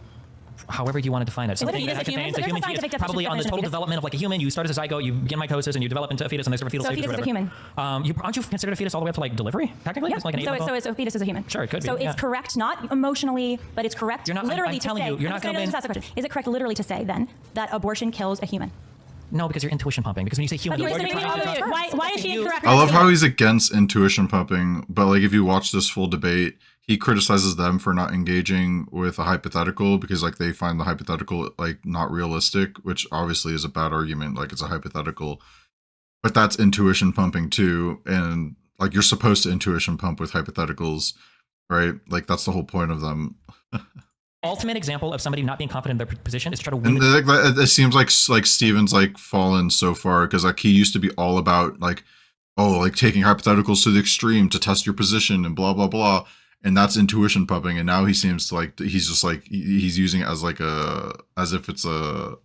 Speaker 4: However you want to define it. Something that contains a human fetus. Probably on the total development of like a human, you start as a zygote, you begin mitosis, and you develop into a fetus, and there's different fetal stages.
Speaker 3: So a fetus is a human.
Speaker 4: Aren't you considered a fetus all the way up to like delivery? Technically, it's like an
Speaker 3: so a fetus is a human.
Speaker 4: Sure, it could be.
Speaker 3: So it's correct, not emotionally, but it's correct literally to say.
Speaker 4: You're not going to.
Speaker 3: That's the question. Is it correct literally to say then that abortion kills a human?
Speaker 4: No, because you're intuition pumping. Because when you say human,
Speaker 5: why is she incorrect?
Speaker 1: I love how he's against intuition pumping, but like if you watch this full debate, he criticizes them for not engaging with a hypothetical because like they find the hypothetical like not realistic, which obviously is a bad argument. Like it's a hypothetical, but that's intuition pumping too, and like you're supposed to intuition pump with hypotheticals, right? Like that's the whole point of them.
Speaker 4: Ultimate example of somebody not being confident in their position is to try to win.
Speaker 1: And it seems like Steven's like fallen so far because like he used to be all about like, oh, like taking hypotheticals to the extreme to test your position and blah blah blah, and that's intuition pumping. And now he seems to like he's just like he's using it as like as if it's a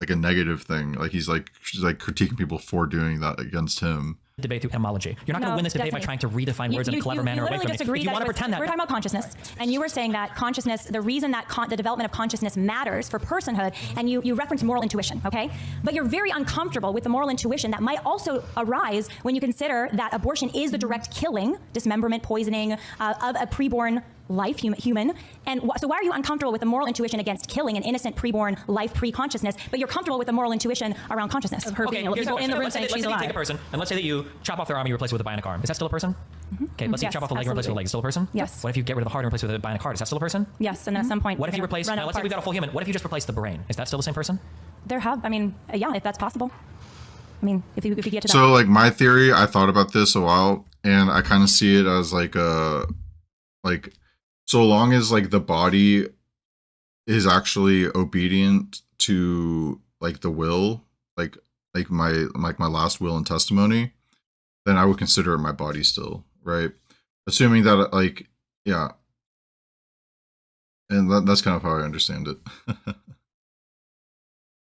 Speaker 1: negative thing. Like he's like critiquing people for doing that against him.
Speaker 4: Debate through etymology. You're not going to win this debate by trying to redefine words in a clever manner away from it. If you want to pretend that
Speaker 3: we're talking about consciousness, and you were saying that consciousness, the reason that the development of consciousness matters for personhood, and you reference moral intuition, okay? But you're very uncomfortable with the moral intuition that might also arise when you consider that abortion is the direct killing, dismemberment, poisoning of a preborn life, human. And so why are you uncomfortable with the moral intuition against killing an innocent preborn life, pre-consciousness, but you're comfortable with the moral intuition around consciousness?
Speaker 5: Of her being people in the room saying she's alive.
Speaker 4: Take a person, and let's say that you chop off their arm and you replace it with a bionic arm. Is that still a person? Okay, let's say you chop off a leg and replace it with a leg. Is still a person?
Speaker 3: Yes.
Speaker 4: What if you get rid of the heart and replace it with a bionic heart? Is that still a person?
Speaker 3: Yes, and at some point.
Speaker 4: What if you replace, let's say we've got a full human, what if you just replace the brain? Is that still the same person?
Speaker 3: Yeah, if that's possible. I mean, if you get to that.
Speaker 1: So like my theory, I thought about this a while, and I kind of see it as like so long as like the body is actually obedient to like the will, like my last will and testimony, then I would consider it my body still, right? Assuming that like, yeah. And that's kind of how I understand it.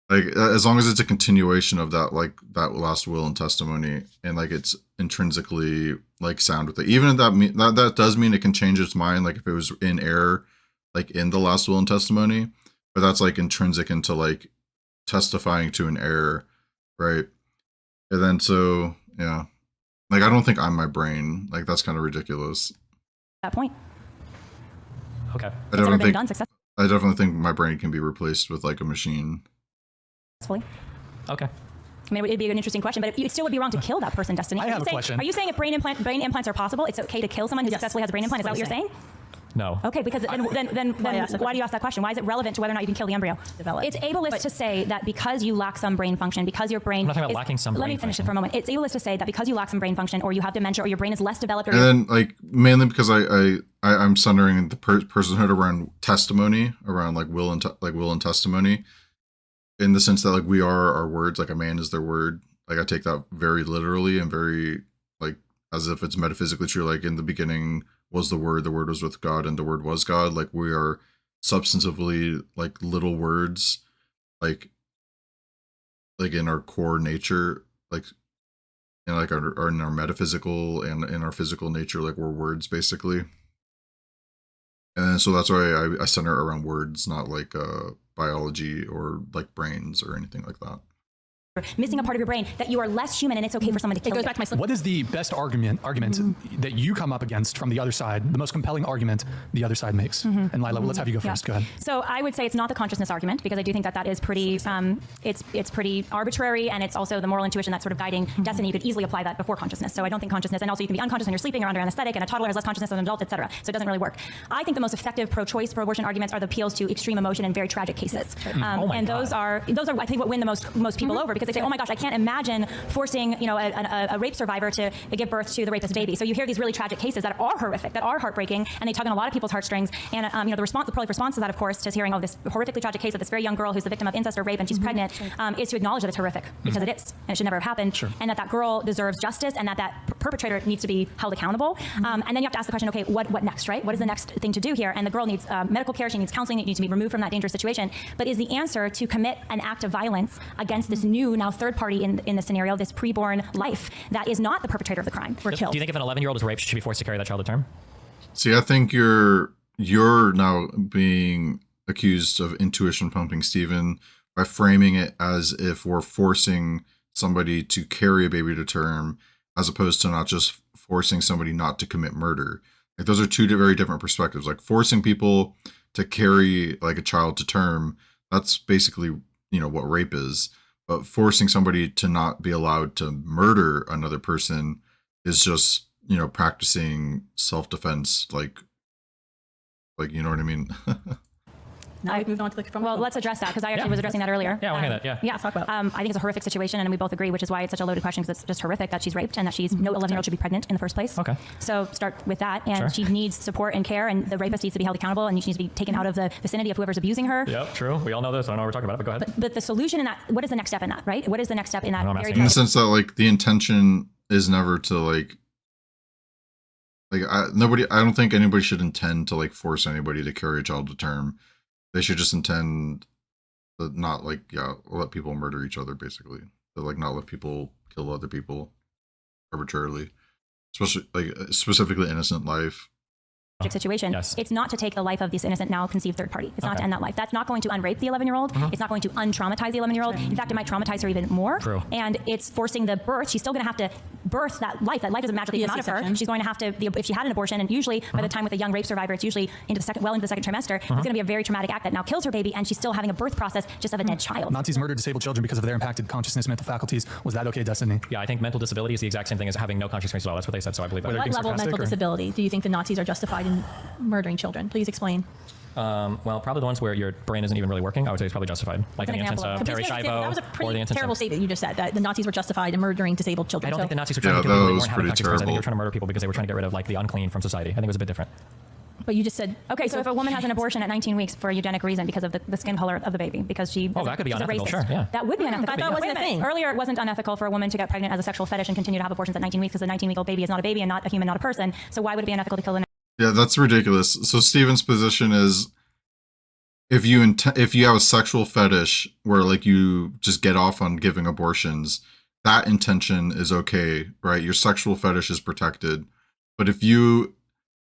Speaker 1: Like as long as it's a continuation of that, like that last will and testimony, and like it's intrinsically like sound with it, even if that does mean it can change its mind, like if it was in error, like in the last will and testimony, but that's like intrinsic into like testifying to an error, right? And then so yeah, Like, I don't think I'm my brain. Like, that's kind of ridiculous.
Speaker 3: That point.
Speaker 4: Okay.
Speaker 1: I definitely think my brain can be replaced with like a machine.
Speaker 3: Successfully.
Speaker 4: Okay.
Speaker 3: I mean, it'd be an interesting question, but it still would be wrong to kill that person, Destiny.
Speaker 2: I have a question.
Speaker 3: Are you saying if brain implants are possible, it's okay to kill someone who successfully has a brain implant? Is that what you're saying?
Speaker 4: No.
Speaker 3: Okay, because then why do you ask that question? Why is it relevant to whether or not you can kill the embryo? It's ableist to say that because you lack some brain function, because your brain...
Speaker 4: I'm not talking about lacking some brain
Speaker 3: function. Let me finish it
Speaker 4: function.
Speaker 3: for a moment. It's ableist to say that because you lack some brain function, or you have dementia, or your brain is less developed...
Speaker 1: And then, like, mainly because I'm centering the personhood around testimony, around like will and testimony, in the sense that like we are our words, like a man is their word. Like, I take that very literally and very like as if it's metaphysically true. Like, in the beginning was the word was with God, and the word was God. Like, we are substantively like little words, like in our core nature, like in like in our metaphysical and in our physical nature, like we're words basically. And so that's why I center around words, not like biology or like brains or anything like that.
Speaker 3: Missing a part of your brain, that you are less human and it's okay for someone to kill you.
Speaker 5: It goes back to my slip.
Speaker 2: What is the best argument that you come up against from the other side, the most compelling argument the other side makes? And Lila, let's have you go first. Go ahead.
Speaker 3: So I would say it's not the consciousness argument, because I do think that is pretty, it's pretty arbitrary, and it's also the moral intuition that's sort of guiding destiny. You could easily apply that before consciousness. So I don't think consciousness, and also you can be unconscious when you're sleeping or under anesthetic, and a toddler has less consciousness than an adult, etc. So it doesn't really work. I think the most effective pro-choice, pro-abortion arguments are the appeals to extreme emotion and very tragic cases. And those are I think what win the most people over, because they say, oh my gosh, I can't imagine forcing a rape survivor to give birth to the rapist baby. So you hear these really tragic cases that are horrific, that are heartbreaking, and they tug on a lot of people's heartstrings. And the prolific response to that, of course, to hearing this horrifically tragic case of this very young girl who's the victim of incest or rape, and she's pregnant, is to acknowledge that it's horrific, because it is, and it should never have happened, and that girl deserves justice, and that perpetrator needs to be held accountable. And then you have to ask the question, okay, what next, right? What is the next thing to do here? And the girl needs medical care, she needs counseling, it needs to be removed from that dangerous situation. But is the answer to commit an act of violence against this new, now third party in the scenario, this preborn life that is not the perpetrator of the crime, or killed?
Speaker 4: Do you think if an 11-year-old is raped, she should be forced to carry that child to term?
Speaker 1: See, I think you're now being accused of intuition pumping, Steven, by framing it as if we're forcing somebody to carry a baby to term, as opposed to not just forcing somebody not to commit murder. Like, those are two very different perspectives. Like, forcing people to carry like a child to term, that's basically what rape is. But forcing somebody to not be allowed to murder another person is just practicing self-defense, like you know what I mean.
Speaker 5: Now we've moved on to the
Speaker 3: Well, let's address that, because I actually was addressing that earlier.
Speaker 4: Yeah, I want to hear that.
Speaker 3: Yeah,
Speaker 5: let's talk about
Speaker 3: I think it's a horrific situation, and we both agree, which is why it's such a loaded question, because it's just horrific that she's raped and that no 11-year-old should be pregnant in the first place.
Speaker 4: Okay.
Speaker 3: So start with that, and she needs support and care, and the rapist needs to be held accountable, and she needs to be taken out of the vicinity of whoever's abusing her.
Speaker 4: Yep, true. We all know this. I don't know what we're talking about, but go ahead.
Speaker 3: But the solution in that, what is the next step in that, right? What is the next step in that?
Speaker 1: In the sense that like the intention is never to I don't think anybody should intend to like force anybody to carry a child to term. They should just intend to not let people murder each other, basically. To not let people kill other people arbitrarily, especially specifically innocent life.
Speaker 3: Situation.
Speaker 4: Yes.
Speaker 3: It's not to take the life of this innocent, now conceived third party. It's not to end that life. That's not going to unrape the 11-year-old. It's not going to untraumatize the 11-year-old. In fact, it might traumatize her even more.
Speaker 4: True.
Speaker 3: And it's forcing the birth. She's still going to have to birth that life. That life doesn't magically come out of her. She's going to have to, if she had an abortion, and usually by the time with a young rape survivor, it's usually into the second trimester, it's going to be a very traumatic act that now kills her baby, and she's still having a birth process just of a dead child.
Speaker 2: Nazis murdered disabled children because of their impacted consciousness, mental faculties. Was that okay, Destiny?
Speaker 4: Yeah, I think mental disability is the exact same thing as having no consciousness at all. That's what they said, so I believe that.
Speaker 5: What level of mental disability do you think the Nazis are justified in murdering children? Please explain.
Speaker 4: Well, probably the ones where your brain isn't even really working. I would say it's probably justified. Like in the instance of Terry Schiavo.
Speaker 5: That was a pretty terrible statement you just said, that the Nazis were justified in murdering disabled children.
Speaker 4: I don't think the Nazis were trying to kill people. They weren't having consciousness. I think they were trying to murder people because they were trying to get rid of the unclean from society. I think it was a bit different.
Speaker 5: But you just said...
Speaker 3: Okay, so if a woman has an abortion at 19 weeks for a eugenic reason because of the skin color of the baby, because she...
Speaker 4: Oh, that could be unethical, sure, yeah.
Speaker 3: That would be unethical.
Speaker 5: I thought it wasn't a thing.
Speaker 3: Earlier, it wasn't unethical for a woman to get pregnant as a sexual fetish and continue to have abortions at 19 weeks, because a 19-week-old baby is not a baby and not a human, not a person. So why would it be unethical to kill the...
Speaker 1: Yeah, that's ridiculous. So Steven's position is, if you have a sexual fetish where you just get off on giving abortions, that intention is okay, right? Your sexual fetish is protected. But if you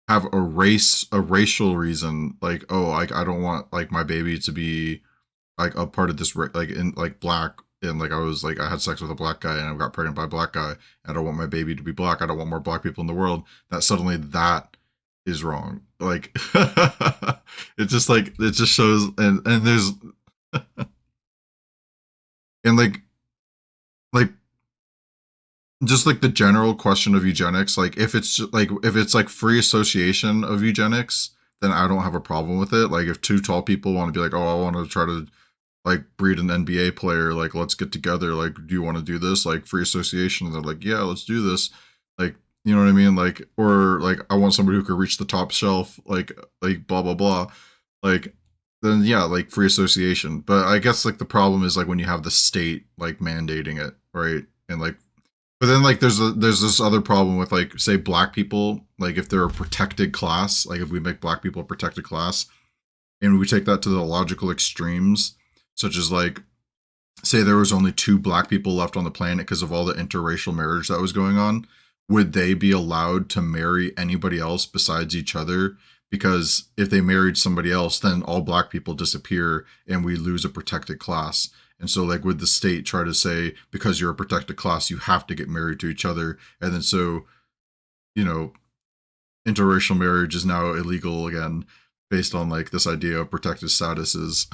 Speaker 1: have a racial reason, I don't want my baby to be a part of this, black, and like I had sex with a black guy and I got pregnant by a black guy, and I don't want my baby to be black, I don't want more black people in the world, that suddenly that is wrong. Like it just shows, and there's and like just like the general question of eugenics, like if it's like free association of eugenics, then I don't have a problem with it. Like if two tall people want to be like, oh, I want to try to like breed an NBA player, like let's get together, like do you want to do this, like free association, and they're like, yeah, let's do this, like, you know what I mean, like, or like I want somebody who could reach the top shelf, like blah blah blah, like then yeah, like free association. But I guess like the problem is like when you have the state like mandating it, right? And like, but then like there's this other problem with like, say, black people, like if they're a protected class, like if we make black people a protected class and we take that to the logical extremes, such as like, say there was only 2 black people left on the planet because of all the interracial marriage that was going on, would they be allowed to marry anybody else besides each other? Because if they married somebody else, then all black people disappear and we lose a protected class. And so like would the state try to say, because you're a protected class, you have to get married to each other? And then so, you know, interracial marriage is now illegal again based on like this idea of protected statuses.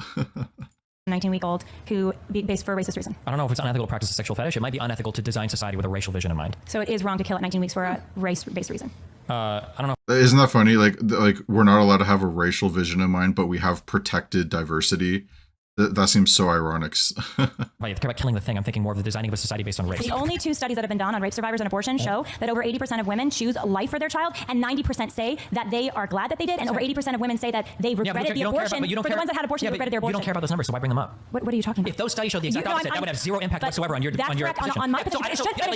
Speaker 3: 19-week-old who based for a racist reason.
Speaker 4: I don't know if it's unethical to practice a sexual fetish. It might be unethical to design society with a racial vision in mind.
Speaker 3: So it is wrong to kill at 19 weeks for a race-based reason.
Speaker 4: I don't know.
Speaker 1: Isn't that funny? Like we're not allowed to have a racial vision in mind, but we have protected diversity. That seems so ironic.
Speaker 4: Right, you care about killing the thing. I'm thinking more of the designing of a society based on race.
Speaker 3: The only 2 studies that have been done on rape survivors and abortion show that over 80% of women choose life for their child, and 90% say that they are glad that they did, and over 80% of women say that they regretted the abortion. For the ones that had abortion, they regretted their abortion.
Speaker 4: You don't care about those numbers, so why bring them up?
Speaker 3: What are you talking about?
Speaker 4: If those studies show the exact opposite, that would have zero impact whatsoever on your position.
Speaker 3: On my position.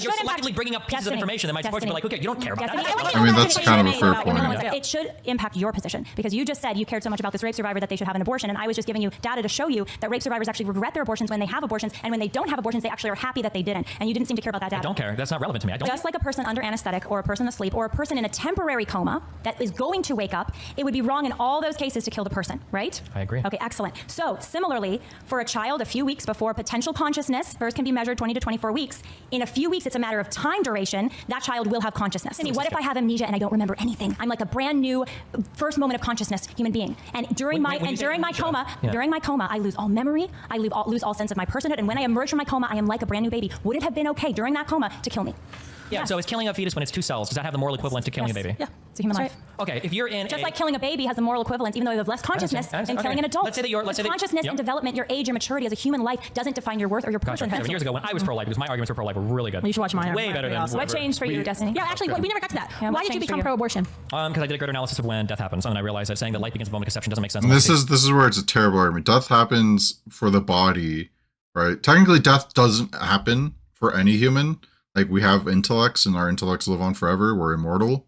Speaker 4: You're selectively bringing up pieces of information that might support you, but like, okay, you don't care about that.
Speaker 1: I mean, that's kind of a fair point.
Speaker 3: It should impact your position, because you just said you cared so much about this rape survivor that they should have an abortion, and I was just giving you data to show you that rape survivors actually regret their abortions when they have abortions, and when they don't have abortions, they actually are happy that they didn't. And you didn't seem to care about that data.
Speaker 4: I don't care. That's not relevant to me. I don't.
Speaker 3: Just like a person under anesthetic, or a person asleep, or a person in a temporary coma that is going to wake up, it would be wrong in all those cases to kill the person, right?
Speaker 4: I agree.
Speaker 3: Okay, excellent. So similarly, for a child, a few weeks before potential consciousness, first can be measured 20 to 24 weeks. In a few weeks, it's a matter of time duration, that child will have consciousness. I mean, what if I have amnesia and I don't remember anything? I'm like a brand new first moment of consciousness human being. And during my coma, I lose all memory, I lose all sense of my personhood, and when I emerge from my coma, I am like a brand new baby. Would it have been okay during that coma to kill me?
Speaker 4: Yeah, yes. So is killing a fetus when it's 2 cells, does that have the moral equivalent to killing a baby?
Speaker 3: Yeah, it's a human life.
Speaker 4: Right. Okay, if you're in
Speaker 3: just like killing a baby has the moral equivalence, even though you have less consciousness than killing an adult.
Speaker 4: Let's say that
Speaker 3: consciousness and development, your age, your maturity as a human life doesn't define your worth or your personhood.
Speaker 4: 7 years ago, when I was pro-life, because my arguments for pro-life were really good.
Speaker 5: You should watch mine.
Speaker 4: Way better than
Speaker 3: what changed for you, Destiny?
Speaker 5: Yeah, actually, we never got to that. Yeah, why did you become pro-abortion?
Speaker 4: Because I did a greater analysis of when death happens, and then I realized that saying that life begins at the moment of conception doesn't make sense.
Speaker 1: And this is where it's a terrible argument. Death happens for the body, right? Technically, death doesn't happen for any human. Like, we have intellects, and our intellects live on forever. We're immortal.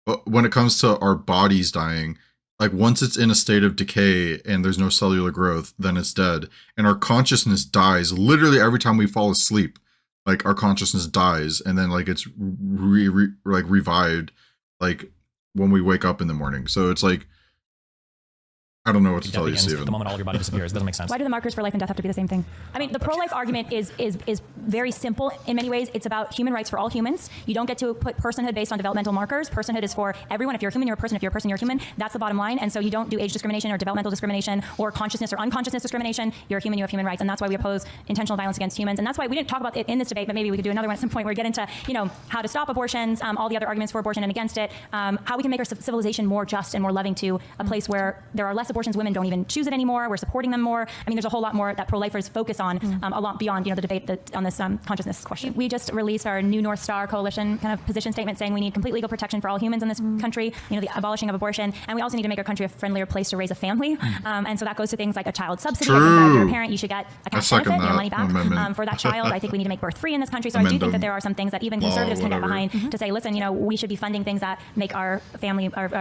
Speaker 1: But when it comes to our bodies dying, like, once it's in a state of decay and there's no cellular growth, then it's dead. And our consciousness dies literally every time we fall asleep. Like, our consciousness dies, and then like it's revived, like when we wake up in the morning. So it's like, I don't know what to tell you, Steven.
Speaker 4: The moment all of your body disappears, it doesn't make sense.
Speaker 3: Why do the markers for life and death have to be the same thing? I mean, the pro-life argument is very simple in many ways. It's about human rights for all humans. You don't get to put personhood based on developmental markers. Personhood is for everyone. If you're a human, you're a person. If you're a person, you're a human. That's the bottom line. And so you don't do age discrimination or developmental discrimination or consciousness or unconsciousness discrimination. You're a human, you have human rights. And that's why we oppose intentional violence against humans. And that's why we didn't talk about it in this debate, but maybe we could do another one at some point where we get into, how to stop abortions, all the other arguments for abortion and against it, how we can make our civilization more just and more loving to a place where there are less abortions, women don't even choose it anymore. We're supporting them more. I mean, there's a whole lot more that pro-lifers focus on, a lot beyond, the debate on this consciousness question. We just released our new North Star Coalition kind of position statement saying we need complete legal protection for all humans in this country, the abolishing of abortion, and we also need to make our country a friendlier place to raise a family. And so that goes to things like a child subsidy. If you're a parent, you should get a cash benefit, money back for that child. I think we need to make birth free in this country. So I do think that there are some things that even conservatives can get behind to say, listen, we should be funding things that make our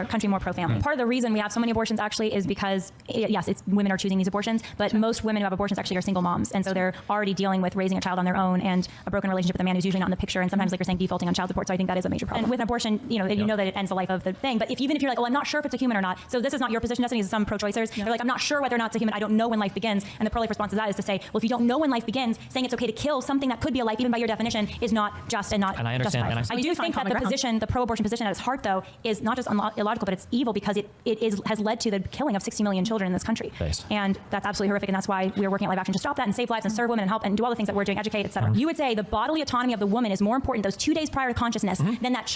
Speaker 3: country more pro-family. Part of the reason we have so many abortions actually is because because, yes, it's women are choosing these abortions, but most women who have abortions actually are single moms. And so they're already dealing with raising a child on their own and a broken relationship with a man who's usually not in the picture. And sometimes, like you're saying, defaulting on child support. So I think that is a major problem. And with an abortion, you know that it ends the life of the thing. But even if you're like, I'm not sure if it's a human or not. So this is not your position, Destiny. This is some pro-choicers. They're like, I'm not sure whether or not it's a human. I don't know when life begins. And the pro-life response to that is to say, well, if you don't know when life begins, saying it's okay to kill something that could be a life, even by your definition, is not just and not
Speaker 4: And I understand.
Speaker 3: justified. I do think that the pro-abortion position at its heart, though, is not just illogical, but it's evil because it has led to the killing of 60 million children in this country.
Speaker 4: Based.
Speaker 3: And that's absolutely horrific. And that's why we're working at Live Action to stop that and save lives and serve women and help and do all the things that we're doing, educate, etc. You would say the bodily autonomy of the woman is more important those 2 days prior to consciousness than that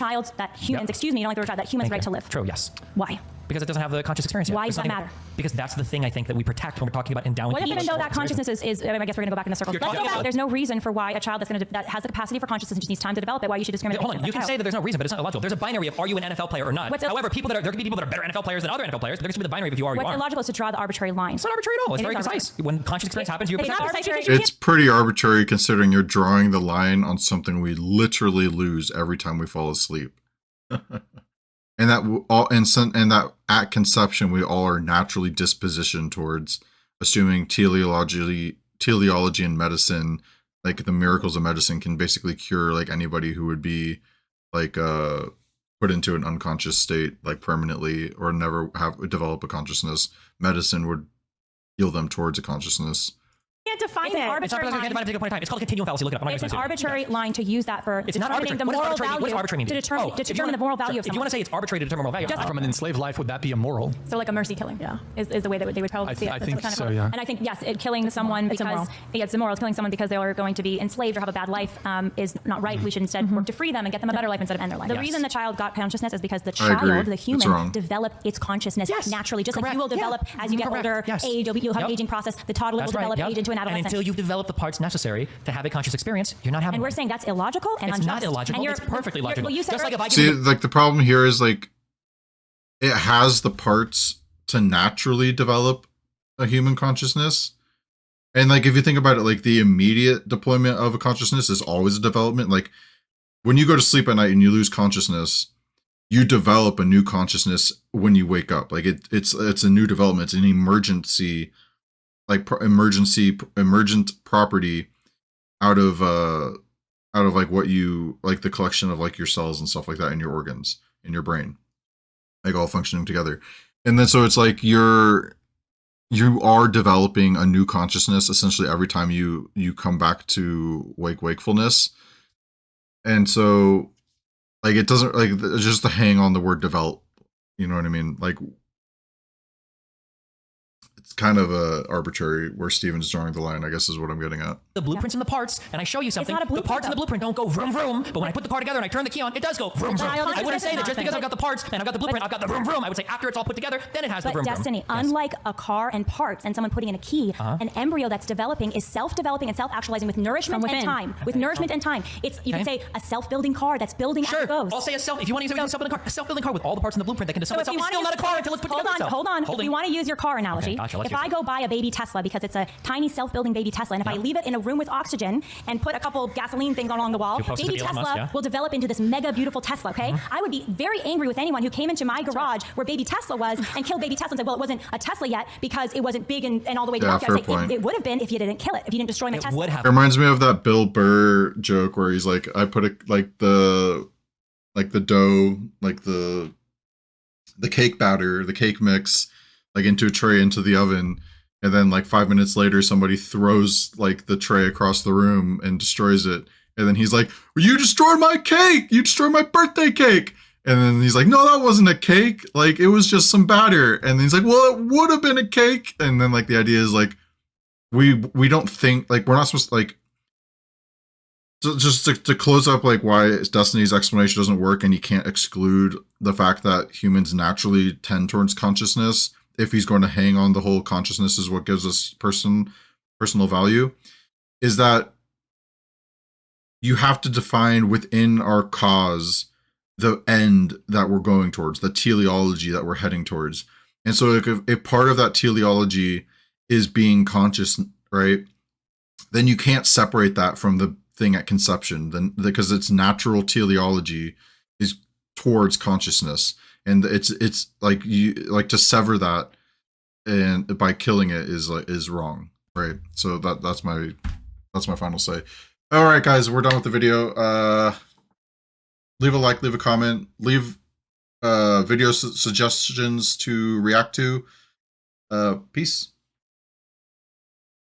Speaker 3: human's, excuse me, you don't like the word child, that human's right to live.
Speaker 4: True, yes.
Speaker 3: Why?
Speaker 4: Because it doesn't have the conscious experience yet.
Speaker 3: Why does that matter?
Speaker 4: Because that's the thing I think that we protect when we're talking about endowing people.
Speaker 3: Even though that consciousness is I guess we're going to go back in the circle. There's no reason for why a child that has the capacity for consciousness and just needs time to develop it, why you should discriminate.
Speaker 4: Hold on, you can say that there's no reason, but it's not illogical. There's a binary of are you an NFL player or not. However, there can be people that are better NFL players than other NFL players. There's going to be the binary of you are or you aren't.
Speaker 3: What's illogical is to draw the arbitrary line.
Speaker 4: It's not arbitrary at all. It's very precise. When conscious experience happens, you
Speaker 1: It's pretty arbitrary considering you're drawing the line on something we literally lose every time we fall asleep. And that at conception we all are naturally dispositioned towards assuming teleology and medicine, like the miracles of medicine, can basically cure like anybody who would be like put into an unconscious state like permanently or never develop a consciousness. Medicine would heal them towards a consciousness.
Speaker 3: Can't define it.
Speaker 4: It's called a continuum fallacy. Look it up.
Speaker 3: It's an arbitrary line to use that for determining the moral value.
Speaker 4: What does arbitrary mean?
Speaker 3: To determine the moral value of someone.
Speaker 4: If you want to say it's arbitrary to determine moral value,
Speaker 2: from an enslaved life, would that be immoral?
Speaker 3: So like a mercy killing, is the way that they would probably see it.
Speaker 2: I think so, yeah.
Speaker 3: And I think yes, killing someone because it's immoral. Killing someone because they are going to be enslaved or have a bad life is not right. We should instead work to free them and get them a better life instead of end their life. The reason the child got consciousness is because the child, the human, developed its consciousness naturally, just like you will develop as you get older. Age, you'll have an aging process. The toddler will develop age into an adolescent.
Speaker 4: And until you've developed the parts necessary to have a conscious experience, you're not having.
Speaker 3: And we're saying that's illogical and
Speaker 4: it's
Speaker 3: unjust.
Speaker 4: not illogical. It's perfectly logical. Just like if I
Speaker 1: see, like the problem here is like it has the parts to naturally develop a human consciousness, and like if you think about it, like the immediate deployment of a consciousness is always a development. Like when you go to sleep at night and you lose consciousness, you develop a new consciousness when you wake up. Like it's a new development. It's an emergency. Like emergent property out of like what you like, the collection of like your cells and stuff like that in your organs in your brain, like all functioning together. And then so it's like you are developing a new consciousness essentially every time you come back to wakefulness. And so like it doesn't like just to hang on the word develop, you know what I mean? Like it's kind of arbitrary where Steven's drawing the line, I guess is what I'm getting at.
Speaker 4: The blueprints and the parts, and I show you something. The parts in the blueprint don't go vroom vroom, but when I put the car together and I turn the key on, it does go vroom vroom. I wouldn't say that just because I've got the parts and I've got the blueprint, I've got the vroom vroom. I would say after it's all put together, then it has the vroom vroom.
Speaker 3: But Destiny, unlike a car and parts and someone putting in a key, an embryo that's developing is self-developing and self-actualizing with nourishment and time. With nourishment and time. You can say a self-building car that's building as it goes.
Speaker 4: I'll say if you want to use a self-building car with all the parts in the blueprint that can dissolve itself, it's still not a car until it's put together.
Speaker 3: Hold on. If you want to use your car analogy, if I go buy a baby Tesla because it's a tiny self-building baby Tesla, and if I leave it in a room with oxygen and put a couple gasoline things along the wall, baby Tesla will develop into this mega beautiful Tesla, okay? I would be very angry with anyone who came into my garage where baby Tesla was and killed baby Tesla and said, well, it wasn't a Tesla yet because it wasn't big and all the way to it would have been if you didn't kill it, if you didn't destroy my Tesla.
Speaker 4: Would have.
Speaker 1: It reminds me of that Bill Burr joke where he's like, I put the dough, like the cake batter, the cake mix, like into a tray into the oven. And then like 5 minutes later, somebody throws like the tray across the room and destroys it. And then he's like, well, you destroyed my cake. You destroyed my birthday cake. And then he's like, no, that wasn't a cake. Like it was just some batter. And then he's like, well, it would have been a cake. And then like the idea is like, we don't think like we're not supposed to like, just to close up like why Destiny's explanation doesn't work. And you can't exclude the fact that humans naturally tend towards consciousness. If he's going to hang on the whole consciousness is what gives us personal value, is that you have to define within our cause the end that we're going towards, the teleology that we're heading towards. And so if part of that teleology is being conscious, right, then you can't separate that from the thing at conception, then because its natural teleology is towards consciousness. And it's like to sever that and by killing it is wrong, right? So that's my final say. All right, guys, we're done with the video. Leave a like, leave a comment, leave video suggestions to react to. Peace.